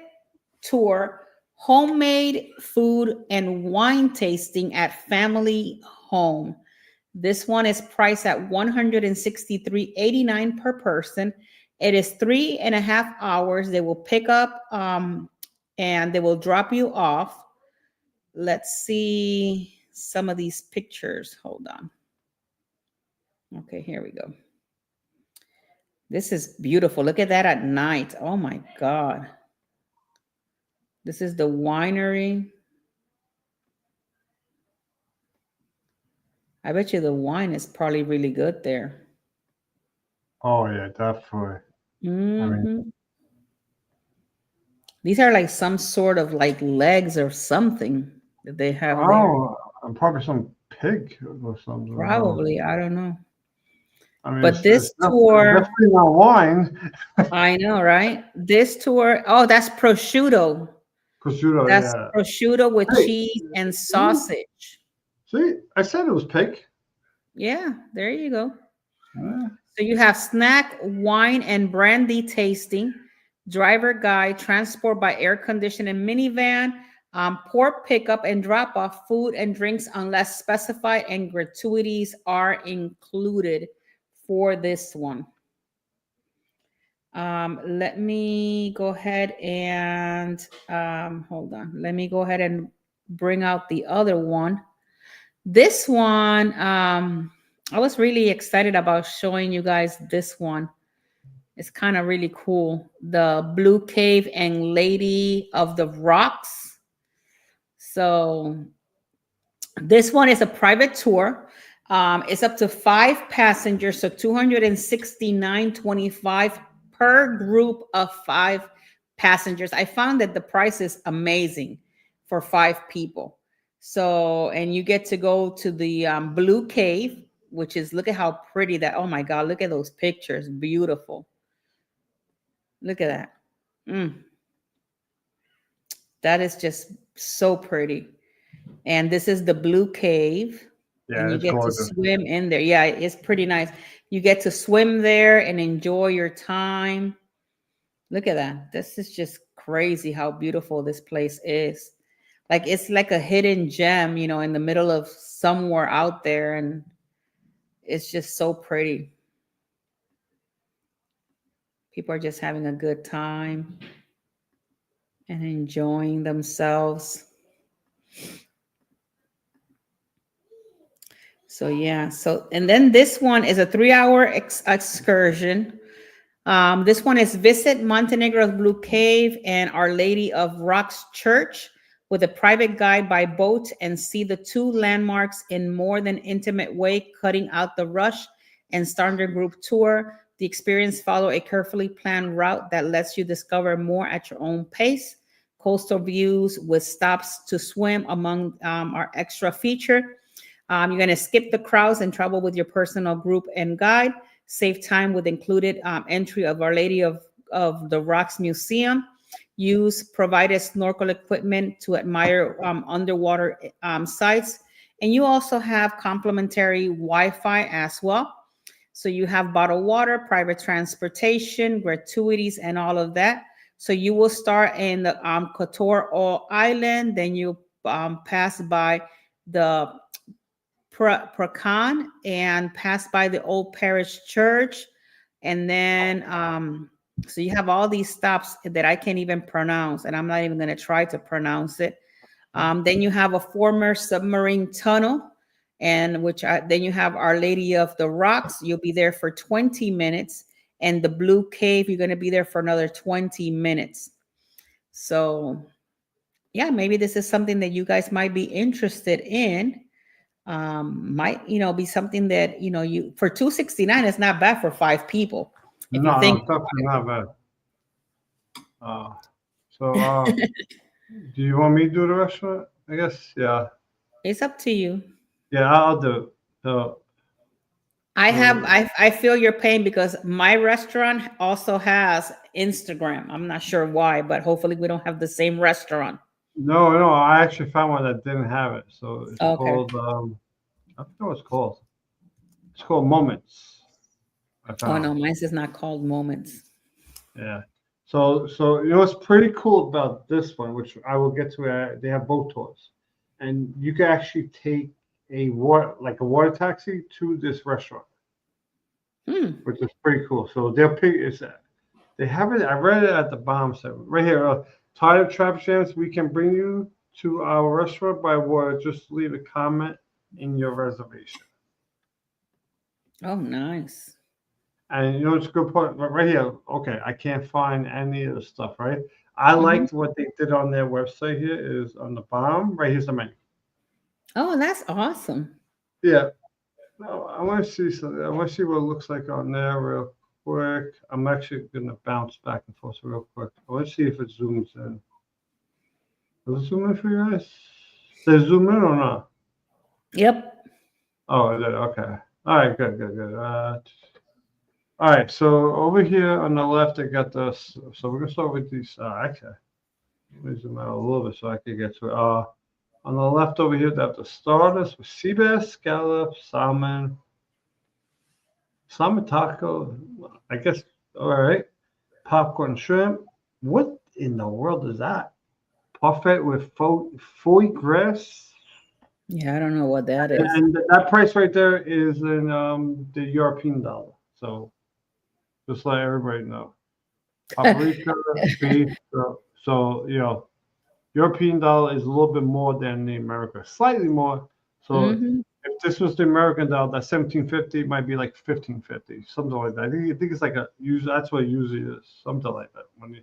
tour, homemade food and wine tasting at family home. This one is priced at $163.89 per person. It is 3.5 hours. They will pick up and they will drop you off. Let's see some of these pictures. Hold on. Okay, here we go. This is beautiful. Look at that at night. Oh my God. This is the winery. I bet you the wine is probably really good there. Oh yeah, definitely. I mean, Hmm. These are like some sort of like legs or something that they have there. oh, I'm probably some pig or something. Oh, Probably. I don't know. I mean, But it's this tour, definitely not wine. I know, right? This tour, oh, that's prosciutto. Prosciutto, That's yeah. prosciutto with Hey, cheese and see, sausage. see, I said it was pig. Yeah, there you go. Yeah. So you have snack, wine, and brandy tasting, driver guide, transport by air conditioned and minivan, port pickup and drop off, food and drinks unless specified, and gratuities are included for this one. Let me go ahead and hold on. Let me go ahead and bring out the other one. This one, I was really excited about showing you guys this one. It's kind of really cool. The Blue Cave and Lady of the Rocks. So this one is a private tour. It's up to 5 passengers, so 269.25 per group of 5 passengers. I found that the price is amazing for 5 people. So, and you get to go to the Blue Cave, which is, look at how pretty that. Oh my God, look at those pictures, beautiful. Look at that. Mm, that is just so pretty. And this is the Blue Cave, and Yeah, you it's get to gorgeous. swim in there. Yeah, it's pretty nice. You get to swim there and enjoy your time. Look at that. This is just crazy how beautiful this place is. Like it's like a hidden gem, in the middle of somewhere out there, and it's just so pretty. People are just having a good time and enjoying themselves. So yeah, so and then this one is a 3-hour excursion. This one is visit Montenegro's Blue Cave and Our Lady of Rocks Church with a private guide by boat and see the two landmarks in more than intimate way, cutting out the rush and standard group tour. The experience follow a carefully planned route that lets you discover more at your own pace. Coastal views with stops to swim among our extra feature. You're going to skip the crowds and travel with your personal group and guide. Save time with included entry of Our Lady of the Rocks Museum. Use provided snorkel equipment to admire underwater sites. And you also have complimentary Wi-Fi as well. So you have bottled water, private transportation, gratuities, and all of that. So you will start in the Kotor Island, then you pass by the Prakan and pass by the old parish church. And then, so you have all these stops that I can't even pronounce, and I'm not even going to try to pronounce it. Then you have a former submarine tunnel, and then you have Our Lady of the Rocks. You'll be there for 20 minutes. And the Blue Cave, you're going to be there for another 20 minutes. So, yeah, maybe this is something that you guys might be interested in. Might be something that you for 269 is not bad for 5 people if you No, no, think it's definitely not bad. Uh, so, do you want me to do the restaurant? I guess, yeah. it's up to you. Yeah, I'll do it. So, so I feel your pain because my restaurant also has Instagram. I'm not sure why, but hopefully we don't have the same restaurant. no, no, I actually found one that didn't have it. So it's Okay. called, I forget what it's called. It's called Moments. I Oh found. no, mine is not called Moments. Yeah. So what's pretty cool about this one, which I will get to. They have boat tours, and you can actually take a water taxi to this restaurant, Hmm. which is pretty cool. So they'll pick. They have it. I read it at the bottom section right here. Tired of traffic jams? We can bring you to our restaurant by water. Just leave a comment in your reservation. Oh, nice. And you know what's a good part? Right here, okay, I can't find any of the stuff, right? I Hmm. liked what they did on their website here is on the bottom, right here's the menu. Oh, that's awesome. Yeah. No, I want to see something. I want to see what it looks like on there real quick. I'm actually gonna bounce back and forth real quick. I want to see if it zooms in. Does it zoom in for you guys? Does it zoom in or not? Yep. Oh, it did. Okay. All right. Good. Good. Good. All right. So over here on the left, I got this. So we're gonna start with these. Actually, let me zoom out a little bit so I can get to it. On the left over here, they have the starters with sea bass, scallop, salmon taco. I guess. All right. Popcorn shrimp. What in the world is that? Parfait with foie gras. Yeah, I don't know what that is. And that price right there is in the European dollar. So just let everybody know. Paprika, beef. So you know, European dollar is a little bit more than the American, slightly more. So Hmm. if this was the American dollar, that 1750 might be like 1550, something like that. I think it's like a use. That's what it usually is, something like that. When you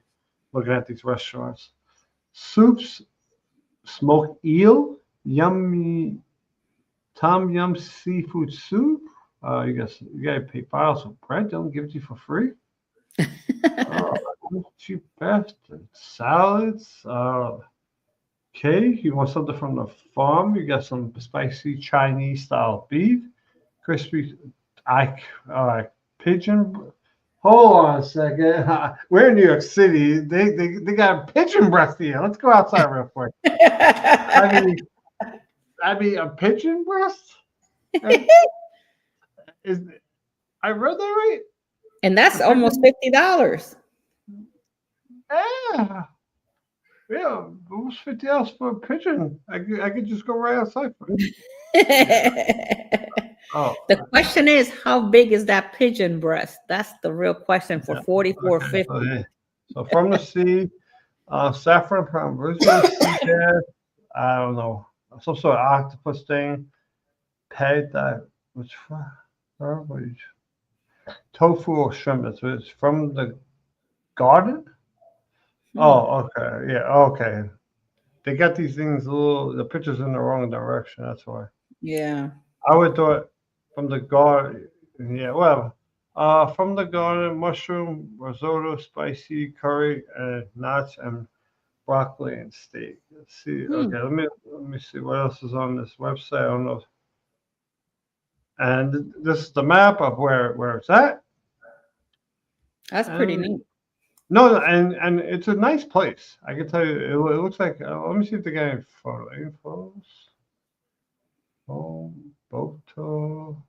looking at these restaurants, soups, smoked eel, yummy tom yum seafood soup. You gotta pay $5 for bread. They don't give it to you for free. Oh, cheap bastard. Salads. Okay, you want something from the farm? You got some spicy Chinese style beef, crispy. Pigeon. Hold on a second. We're in New York City. They got pigeon breast here. Let's go outside real quick. I mean, a pigeon breast. Uh, Is I read that right? And that's A almost pigeon? $50. Yeah, yeah. Almost $50 for a pigeon. I could just go right outside for it. Oh, The question is, how big is that pigeon breast? That's the real question for yeah. 44.50. Okay. So from the sea, saffron prawn, Brazilian sea bass. I don't know, some sort of octopus thing. Pad that which probably tofu or shrimp. It's from the garden. Hmm. Oh, okay. Yeah, okay. They got these things a little. The pictures in the wrong direction. That's why. Yeah. I would thought from the garden. Yeah, whatever. From the garden, mushroom risotto, spicy curry, and nuts and broccoli and steak. Let's see. Hmm. Okay, let me see what else is on this website. I don't know. And this is the map of where it's at. That's pretty And neat. no, and it's a nice place. I can tell you, it looks like. Let me see if they got any photos. Home, Boto.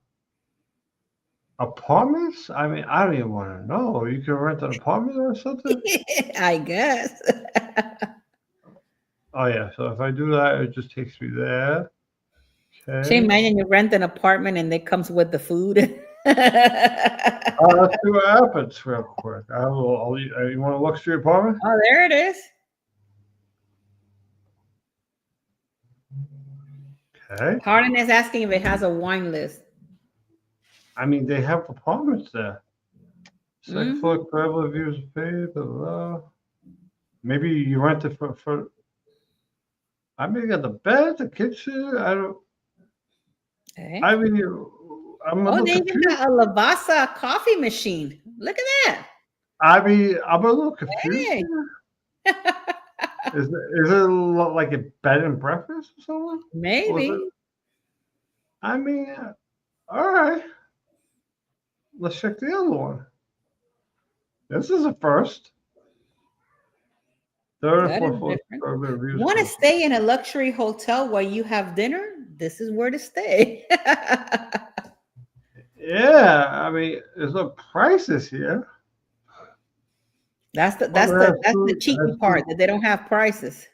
Apartments? I mean, I don't even want to know. You can rent an apartment or something? I guess. Oh, yeah. So if I do that, it just takes me there. Can you Okay. imagine you rent an apartment and it comes with the food? Let's see what happens real quick. You want a luxury apartment? Oh, there it is. Okay. Harlan is asking if it has a wine list. I mean, they have apartments there. Second Hmm. floor, traveler views paid. Blah, blah. Maybe you rent it for. I mean, you got the bed, the kitchen. I don't. Okay. I mean, I'm a Oh, little they even confused. got a Lavazza coffee machine. Look at that. I mean, I'm a little confused Hey. here. Is it like a bed and breakfast or something? Or is it? Maybe. I mean, all right. Let's check the other one. This is a first. Third and That is fourth floor different. reviews Want to for. stay in a luxury hotel while you have dinner? This is where to stay. Yeah, I mean, there's no prices here. That's the that's Apartment the has that's the food. cheeky Has part food. that they don't have prices.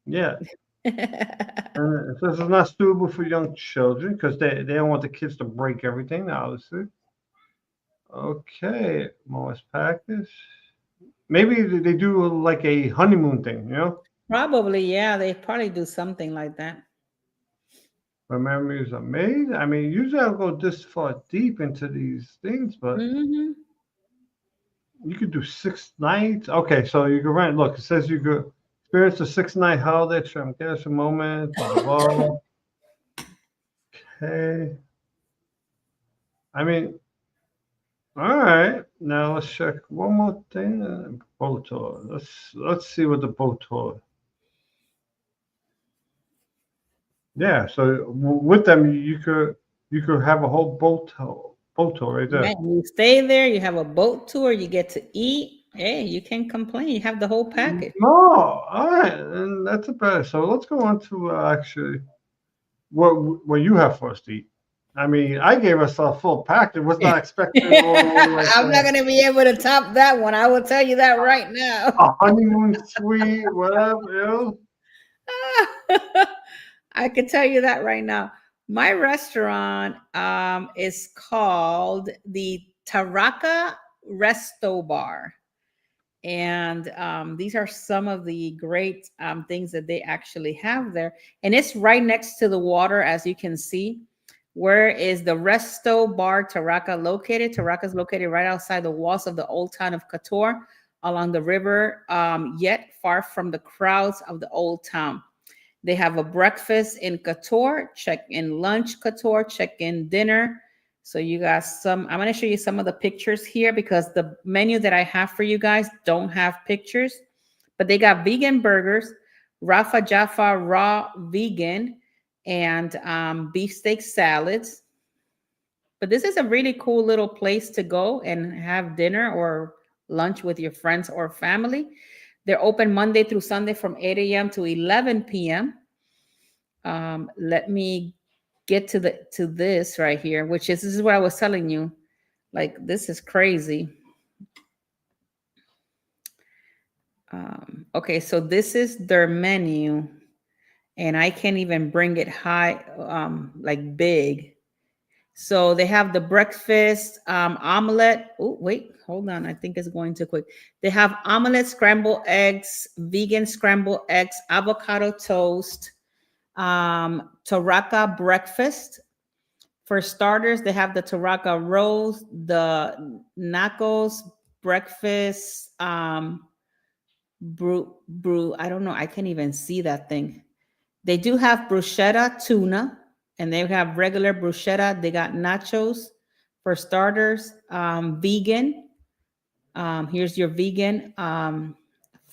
Yeah, and it says it's not suitable for young children because they don't want the kids to break everything. Obviously. Okay, most package. Maybe they do like a honeymoon thing, you know? Probably, yeah, they probably do something like that. where memories are made. I mean, usually I don't go this far deep into these things, but Hmm. you could do 6 nights. Okay, so you can rent. Look, it says you could experience a 6 night holiday trip. Get us a moment. Blah, blah, blah. Okay. I mean, all right. Now let's check one more thing. Boat tour. Let's see what the boat tour. Yeah. So with them, you could have a whole boat tour right there. Man, you stay there, you have a boat tour, you get to eat. Hey, you can't complain. You have the whole package. No, all right, and that's a better. So let's go on to actually what you have for us to eat. I mean, I gave us a full pack. It was not expecting all like I'm not going to be able to top that one. I will tell you that right now. a honeymoon suite, whatever. I could tell you that right now. My restaurant is called the Taraka Resto Bar. And these are some of the great things that they actually have there. And it's right next to the water, as you can see. Where is the Resto Bar Taraka located? Taraka is located right outside the walls of the old town of Kotor, along the river, yet far from the crowds of the old town. They have a breakfast in Kotor, check in lunch Kotor, check in dinner. So you got some, I'm going to show you some of the pictures here because the menu that I have for you guys don't have pictures, but they got vegan burgers, Rafa Jaffa raw vegan, and beefsteak salads. But this is a really cool little place to go and have dinner or lunch with your friends or family. They're open Monday through Sunday from 8 a.m. to 11 p.m. Let me get to this right here, which is this is what I was telling you. Like this is crazy. Okay, so this is their menu, and I can't even bring it high, like big. So they have the breakfast omelet. Oh, wait, hold on. I think it's going too quick. They have omelet, scrambled eggs, vegan scrambled eggs, avocado toast, Taraka breakfast. For starters, they have the Taraka rolls, the nachos breakfast, brew. I don't know. I can't even see that thing. They do have bruschetta tuna, and they have regular bruschetta. They got nachos for starters. Vegan. Here's your vegan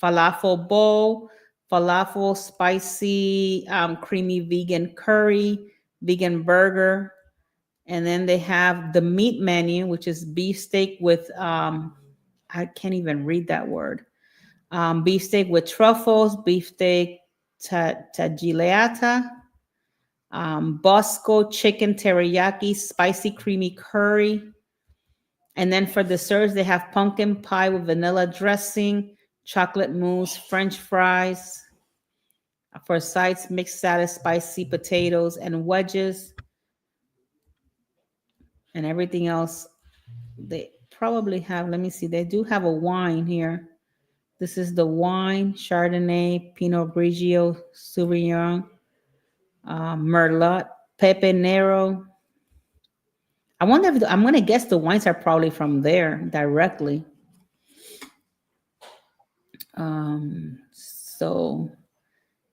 falafel bowl, falafel spicy creamy vegan curry, vegan burger, and then they have the meat menu, which is beefsteak with I can't even read that word. Beefsteak with truffles, beefsteak tagliata, Bosco chicken teriyaki, spicy creamy curry. And then for desserts, they have pumpkin pie with vanilla dressing, chocolate mousse, French fries. For sides, mixed salad, spicy potatoes, and wedges, and everything else. They probably have, let me see, they do have a wine here. This is the wine, Chardonnay, Pinot Grigio, Sauvignon, Merlot, Pepe Nero. I wonder if I'm going to guess the wines are probably from there directly. So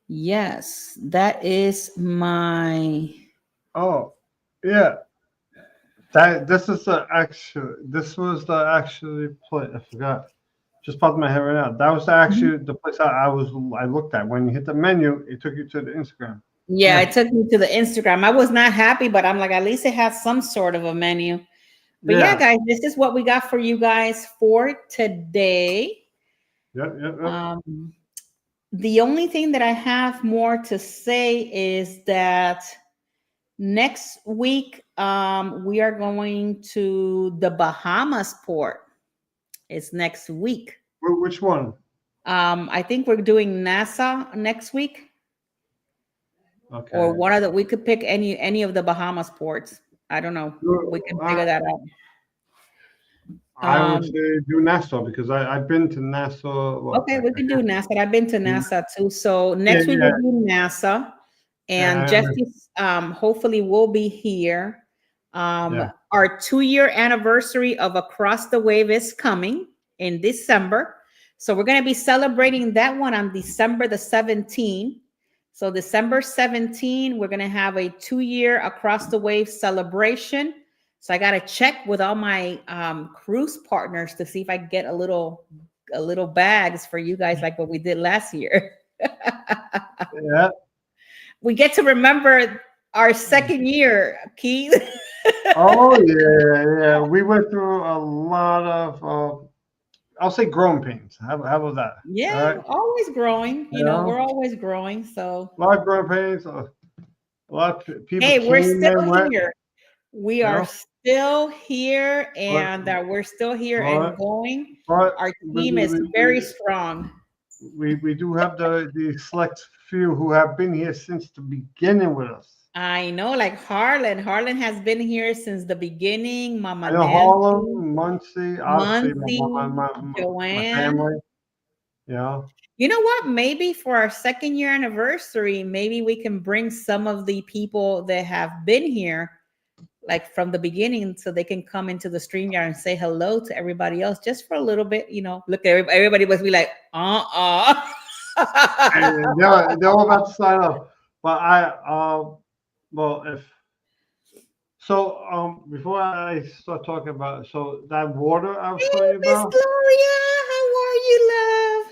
yes, that is my. Oh, yeah. That this is the actual. This was the actually place. I forgot. Just popped in my head right now. That was actually the place I looked at. When you hit the menu, it took you to the Instagram. Yeah, Yeah. it took me to the Instagram. I was not happy, but I'm like, at least it has some sort of a menu. But yeah, Yeah. guys, this is what we got for you guys for today. Yep. Yep. Yep. The only thing that I have more to say is that next week we are going to the Bahamas port. It's next week. Which one? I think we're doing NASA next week, or Okay. one of the. We could pick any of the Bahamas ports. I don't know. We can figure that out. I would say do Nassau because I've been to Nassau. What, Okay, like we could do NASA. I've been to NASA too. So yeah, next week yeah. we'll do NASA. and And Jesse hopefully will be here. yeah, Our 2-year anniversary of Across the Wave is coming in December. So we're going to be celebrating that one on December the 17th. So December 17th, we're going to have a 2-year Across the Wave celebration. So I got to check with all my cruise partners to see if I can get a little bags for you guys like what we did last year. yeah. We get to remember our second year, Keith. Oh yeah, yeah. We went through a lot of, I'll say, growing pains. How about that? All Yeah, right. always growing. You We're know, always growing. So, a lot of growing pains. A lot of people hey, we're came still and went. here. We You are know, still here, but and we're still here and but going. but Our we team we, is we, very we strong. we do have the select few who have been here since the beginning with us. I know, like Harlan. Harlan has been here since the beginning. Mama I know Harlem, Nancy, Muncie, obviously Muncie, my Joanne. family. You know, You know what? Maybe for our second year anniversary, maybe we can bring some of the people that have been here, like from the beginning, so they can come into the StreamYard and say hello to everybody else just for a little bit. Look, everybody must be like, and they're all about to sign up. But well, if so, before I start talking about, so that water I was telling Hey, you Miss about. Gloria, how are you, love?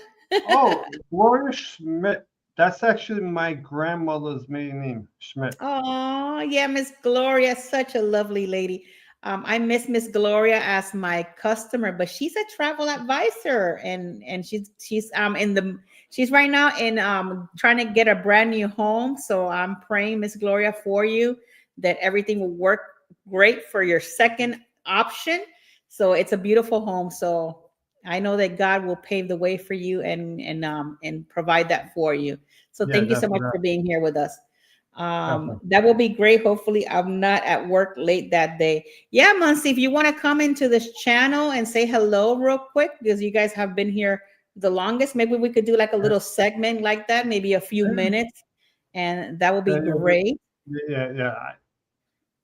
Oh, Gloria Schmidt. That's actually my grandmother's maiden name, Schmidt. Oh, yeah, Miss Gloria, such a lovely lady. I miss Miss Gloria as my customer, but she's a travel advisor, and she's right now in trying to get a brand new home. So I'm praying, Miss Gloria, for you that everything will work great for your second option. So it's a beautiful home. So I know that God will pave the way for you and provide that for you. So Yeah, thank you so much definitely, for being here with us. definitely. That will be great. Hopefully, I'm not at work late that day. Yeah, Muncie, if you want to come into this channel and say hello real quick, because you guys have been here the longest, maybe we could do like a little segment like that, maybe a few minutes, and that would be Yeah, great. yeah.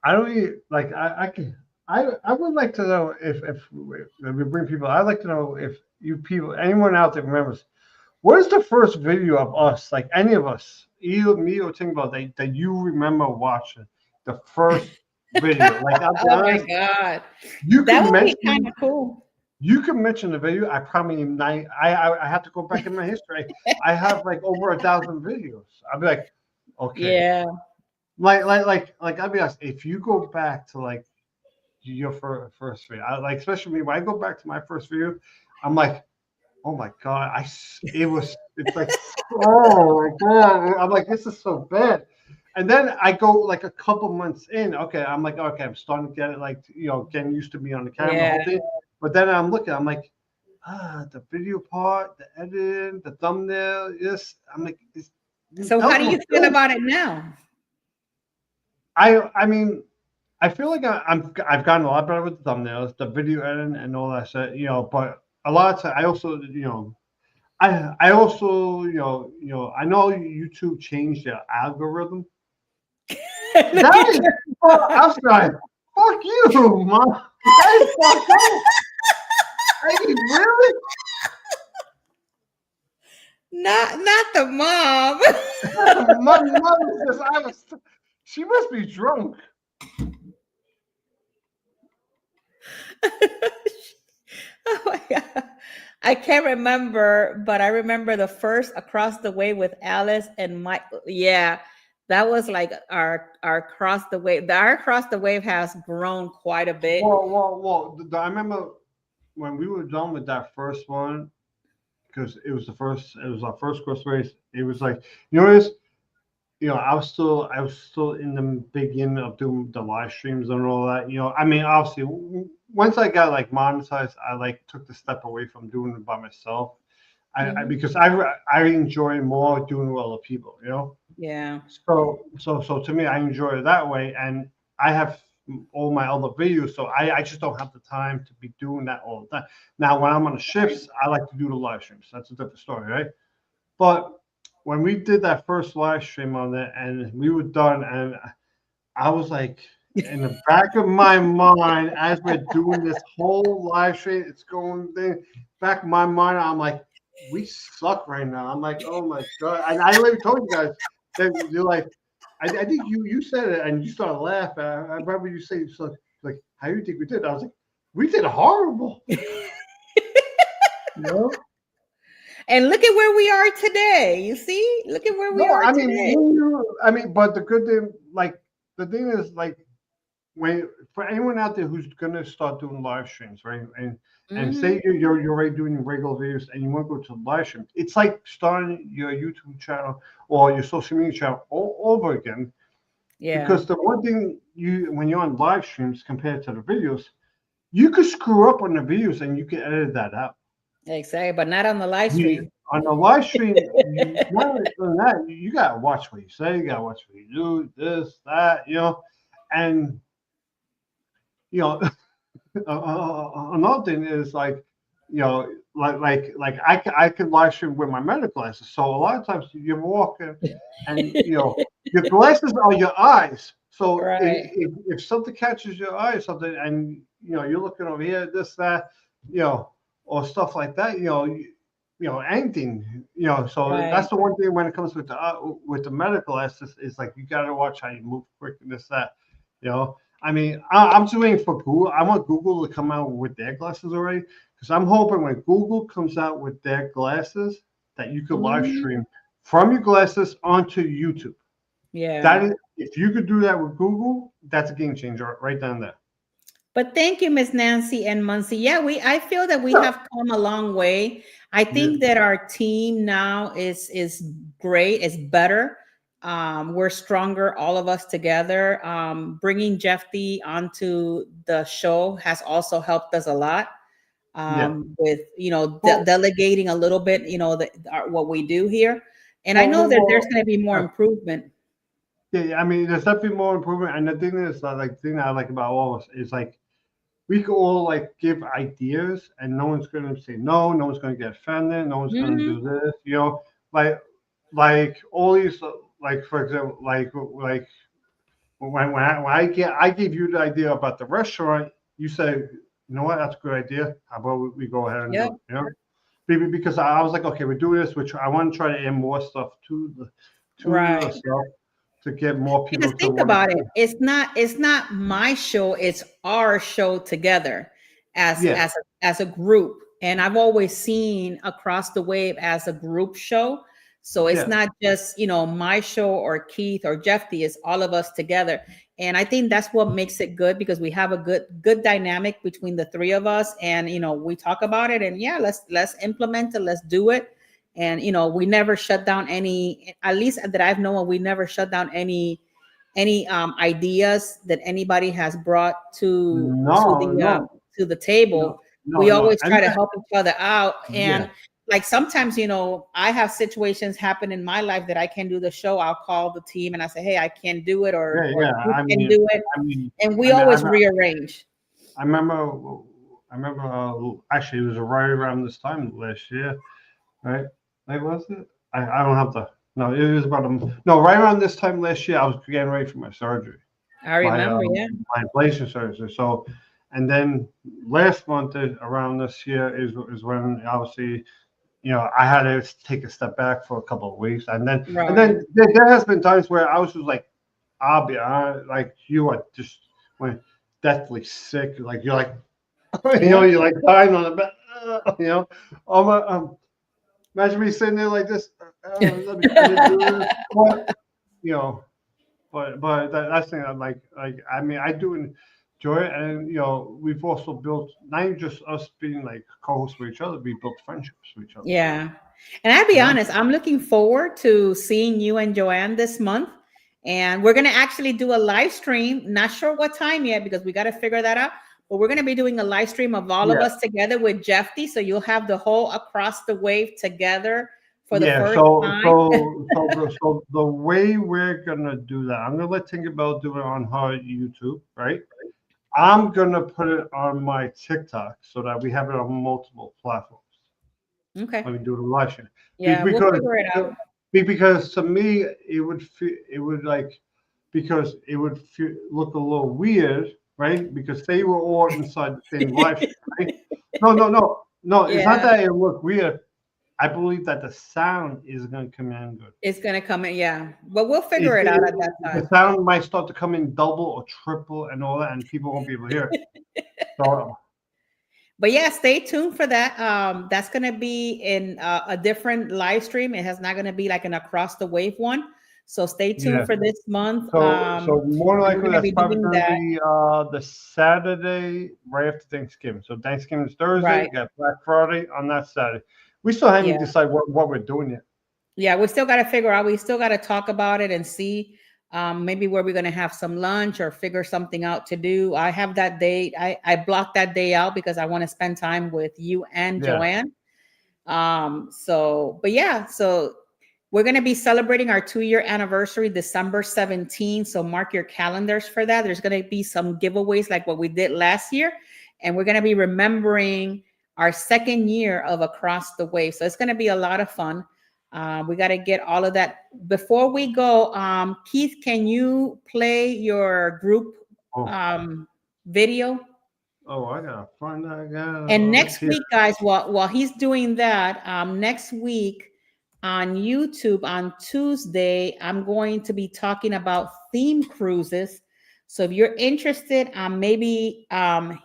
I don't like. I can. I would like to know if we bring people. I'd like to know if you people, anyone out there remembers, what is the first video of us, like any of us, either me or Tingbell, that you remember watching? The first video. Like, I'll be Oh my honest, God. you That can would be kind mention of cool. you can mention the video. I probably not. I have to go back in my history. I have like over 1,000 videos. I'll be like, okay, Yeah. like I'll be honest. If you go back to like your first video, especially me, when I go back to my first video, I'm like, oh my god, it's like, oh my god, I'm like, this is so bad. And then I go like a couple months in, okay, I'm like, okay, I'm starting to get it, like, getting used to me on the camera, Yeah. whole thing. But then I'm looking, I'm like, the video part, the editing, the thumbnail, yes. I'm like, So how those do were you feel good. about it now? I mean, I feel like I've gotten a lot better with the thumbnails, the video editing, and all that shit. But a lot of time, I also, I also, I know YouTube changed their algorithm. Look That at is, you. I'm sorry. Fuck you, mom. That is fucked up. I mean, really? Not the mom. My mother says I was. She must be drunk. Oh my God. I can't remember, but I remember the first Across the Way with Alice and Mike. Yeah, that was like our Across the Wave. Our Across the Wave has grown quite a bit. Well. I remember when we were done with that first one, because it was our first cross race. It was like, this, I was still in the beginning of doing the live streams and all that. I mean, obviously, once I got like monetized, I like took the step away from doing it by myself. Mhm. Because I enjoy more doing it with other people. Yeah. So to me, I enjoy it that way, and I have all my other videos, so I just don't have the time to be doing that all the time. Now, when I'm on the ships, I like to do the live streams. That's a different story, right? But when we did that first live stream on it, and we were done, and I was like, in the back of my mind, as we're doing this whole live stream, it's going there. Back of my mind, I'm like, we suck right now. I'm like, oh my god! And I already told you guys that you're like, I think you said it, and you started laughing. I remember you saying so, like, how do you think we did? I was like, we did horrible. You know? And look at where we are today. You see? Look at where we No, are I mean, today. but the good thing, like, the thing is, like, when for anyone out there who's gonna start doing live streams, right? And Hmm. say you're already doing regular videos and you want to go to live stream, it's like starting your YouTube channel or your social media channel all over again. Yeah, Because the one thing you when you're on live streams compared to the videos, you could screw up on the videos and you can edit that out. exactly. But not on the live You stream. on the live stream, you not only doing that, you gotta watch what you say, you gotta watch what you do, this, that, and you know, another thing is like, I could live stream with my medical glasses. So a lot of times you're walking, and your glasses are your eyes. So Right, if something catches your eye or something, and you're looking over here, this that, you know, or stuff like that, anything, So right. that's the one thing when it comes with the medical glasses is like you got to watch how you move quick and this that, you know. I mean, I'm just waiting for Google. I want Google to come out with their glasses already because I'm hoping when Google comes out with their glasses that you could live Mhm. stream from your glasses onto YouTube. Yeah. That is, if you could do that with Google, that's a game changer right down there. But thank you, Miss Nancy and Muncie. Yeah, I feel that we Yeah, have come a long way. I yeah, think that our team now is great, is better. We're stronger, all of us together. Bringing Jeffy onto the show has also helped us a lot yeah. with Well, delegating a little bit, what we do here. And I well, know well, that there's well going to be more improvement. yeah. I mean, there's definitely more improvement. And the thing is, like, the thing I like about all of us is like we could all like give ideas and no one's going to say no, no one's going to get offended, no one's going to Mhm. do this, like all these, like, for example, like when I gave you the idea about the restaurant, you say, you know what, that's a good idea, how about we go ahead and do Yep. it. Because I was like, okay, we're doing this, which I want to try to add more stuff to the Right. stuff to get more Because people to think want to about it, come. it's not my show, it's our show together as Yeah, as a group. And I've always seen Across the Wave as a group show. So it's yeah, not just, my show or Keith or Jeffy, it's all of us together. And I think that's what makes it good because we have a good dynamic between the three of us. And we talk about it and yeah, let's implement it, let's do it. And we never shut down any, at least that I've known, we never shut down any ideas that anybody has brought no, no, to the no, table. no, We no, always and try to help each other out. yeah, And like sometimes, I have situations happen in my life that I can do the show. I'll call the team and I say, hey, I can't do it, yeah, or yeah. you I can mean, do it. I mean, And I we mean, always rearrange. I remember, I remember. Actually, it was right around this time last year, right? Like, was it? I don't have to. No, it was about no, right around this time last year. I was getting ready for my surgery, I my remember, yeah. my ablation surgery. So, and then last month around this year is when obviously I had to take a step back for a couple of weeks, and then Right. there has been times where I was just like, I'll be honest, like you are just when deathly sick, like you're like, Yeah. you're like dying on the bed, oh my, imagine me sitting there like this, let me try to do this, but you know, that's the thing. I'm like I mean, I do enjoy it, and we've also built not even just us being like co-hosts with each other, we built friendships with each other too. Yeah. And I'll be honest, I'm looking forward to seeing you and Joanne this month. And we're going to actually do a live stream. Not sure what time yet because we got to figure that out. But we're going to be doing a live stream of all of Yeah. us together with Jeffy. So you'll have the whole Across the Wave together for the Yeah, first time. so the way we're gonna do that, I'm gonna let Tinkerbell do it on her YouTube, right? I'm gonna put it on my TikTok so that we have it on multiple platforms Okay. when we do the live stream. Yeah, we'll Because figure it out. because to me it would feel, it would like, because it would look a little weird, right? Because they were all inside the same live stream, right? No. It's not Yeah, that it looked weird. I believe that the sound is going to come in good. it's gonna come in. Yeah, but we'll It, figure it out it, at that the time. sound might start to come in double or triple and all that, and people won't be able to hear it. So But yeah, stay tuned for that. That's gonna be in a different live stream. It has not gonna be like an across the wave one. So stay tuned yeah. for this month. So more We're likely gonna that's be probably doing going to that. be the Saturday right after Thanksgiving. So Thanksgiving is Thursday. Right. You got Black Friday on that Saturday. We still haven't Yeah. decided what we're doing yet. Yeah, we still got to figure out. We still got to talk about it and see maybe where we're going to have some lunch or figure something out to do. I have that date. I blocked that day out because I want to spend time with you and Yeah. Joanne. But yeah, so we're going to be celebrating our 2-year anniversary December 17th. So mark your calendars for that. There's going to be some giveaways like what we did last year. And we're going to be remembering our 2nd year of Across the Wave. So it's going to be a lot of fun. We got to get all of that. Before we go, Keith, can you play your group video? Oh, I gotta find that again. And Let's next see. week, guys, while he's doing that, next week on YouTube on Tuesday, I'm going to be talking about theme cruises. So if you're interested maybe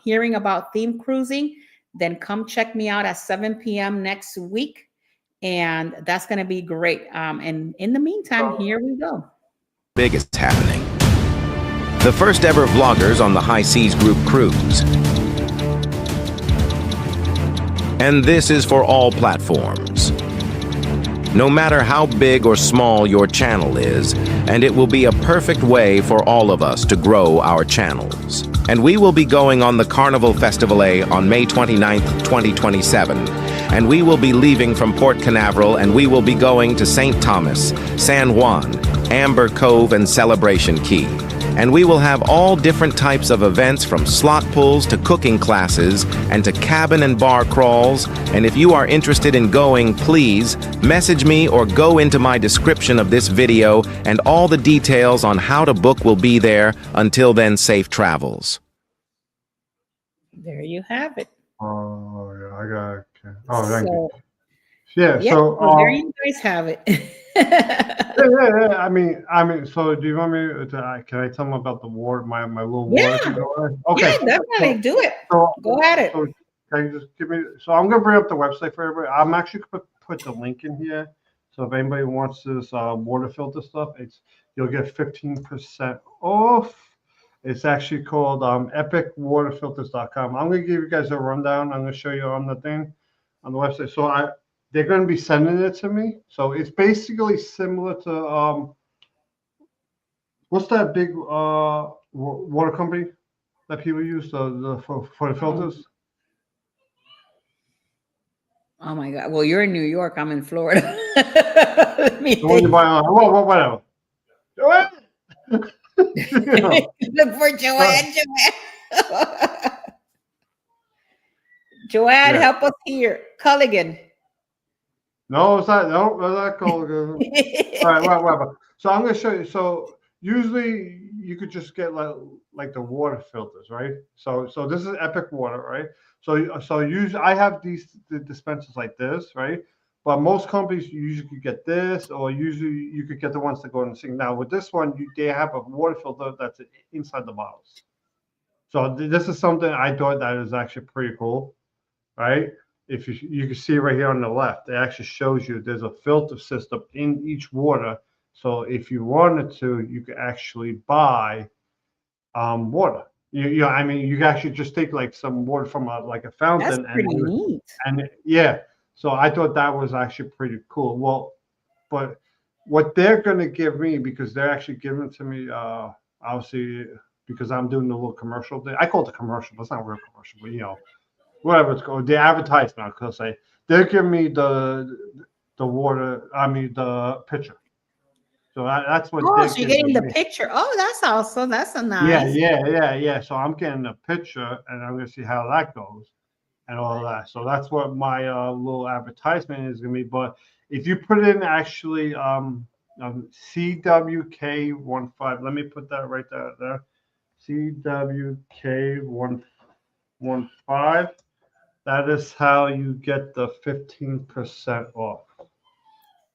hearing about theme cruising, then come check me out at 7 p.m. next week. And that's going to be great. And in the meantime, here we go. Big is happening. The first ever vloggers on the High Seas Group cruise. And this is for all platforms. No matter how big or small your channel is, and it will be a perfect way for all of us to grow our channels. And we will be going on the Carnival Festival A on May 29th, 2027. And we will be leaving from Port Canaveral and we will be going to St. Thomas, San Juan, Amber Cove, and Celebration Key. And we will have all different types of events from slot pulls to cooking classes and to cabin and bar crawls. And if you are interested in going, please message me or go into my description of this video and all the details on how to book will be there. Until then, safe travels. There you have it. Oh, yeah, I got it. Okay. Oh, thank you. Yeah, so there you guys have it. yeah. I mean, so do you want me to? Can I tell them about the war? My little war. Okay. Yeah, definitely do it. So, go at it. So can you just give me? So I'm gonna bring up the website for everybody. I'm actually gonna put the link in here. So if anybody wants this water filter stuff, you'll get 15% off. It's actually called epicwaterfilters.com. I'm gonna give you guys a rundown. I'm gonna show you on the thing on the website. So they're going to be sending it to me. So it's basically similar to what's that big water company that people use for the filters? Oh my God! Well, you're in New York. I'm in Florida. Let me When you buy on, whatever. Look for Joanne. Joanne, help us here. Culligan. No, it's not. No, it's not called. All right, whatever. So I'm going to show you. So usually you could just get like the water filters, right? So this is Epic Water, right? So usually I have the dispensers like this, right? But most companies you usually could get this, or usually you could get the ones that go in the sink. Now with this one, they have a water filter that's inside the bottles. So this is something I thought that is actually pretty cool, right? If you can see right here on the left, it actually shows you there's a filter system in each water. So if you wanted to, you could actually buy water. I mean, you can actually just take like some water from a fountain. That's pretty neat. And yeah, so I thought that was actually pretty cool. Well, but what they're going to give me, because they're actually giving it to me, obviously, because I'm doing the little commercial thing. I call it a commercial, but it's not a real commercial, but whatever it's called, the advertisement, because they're giving me the water. I mean the pitcher. So that's what. Oh, so you're getting the picture. Oh, that's awesome. That's a nice. Yeah. So I'm getting a picture, and I'm gonna see how that goes. and all that. So that's what my little advertisement is going to be. But if you put in actually CWK15, let me put that right there. CWK115. That is how you get the 15% off.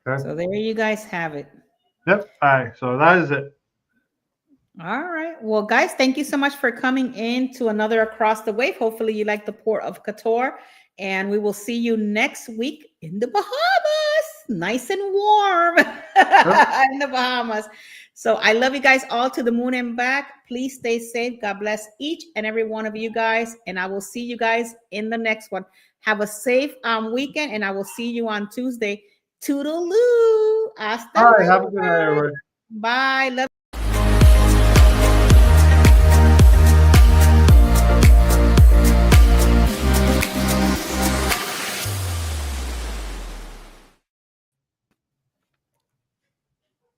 Okay. So there you guys have it. Yep. All right. So that is it. All right. Well, guys, thank you so much for coming in to another Across the Wave. Hopefully you like the Port of Kotor. And we will see you next week in the Bahamas. Nice and warm in the Bahamas. So I love you guys all to the moon and back. Please stay safe. God bless each and every one of you guys. And I will see you guys in the next one. Have a safe weekend. And I will see you on Tuesday. Toodaloo. Hasta All right. Have a luego. good night, everybody. Bye. Love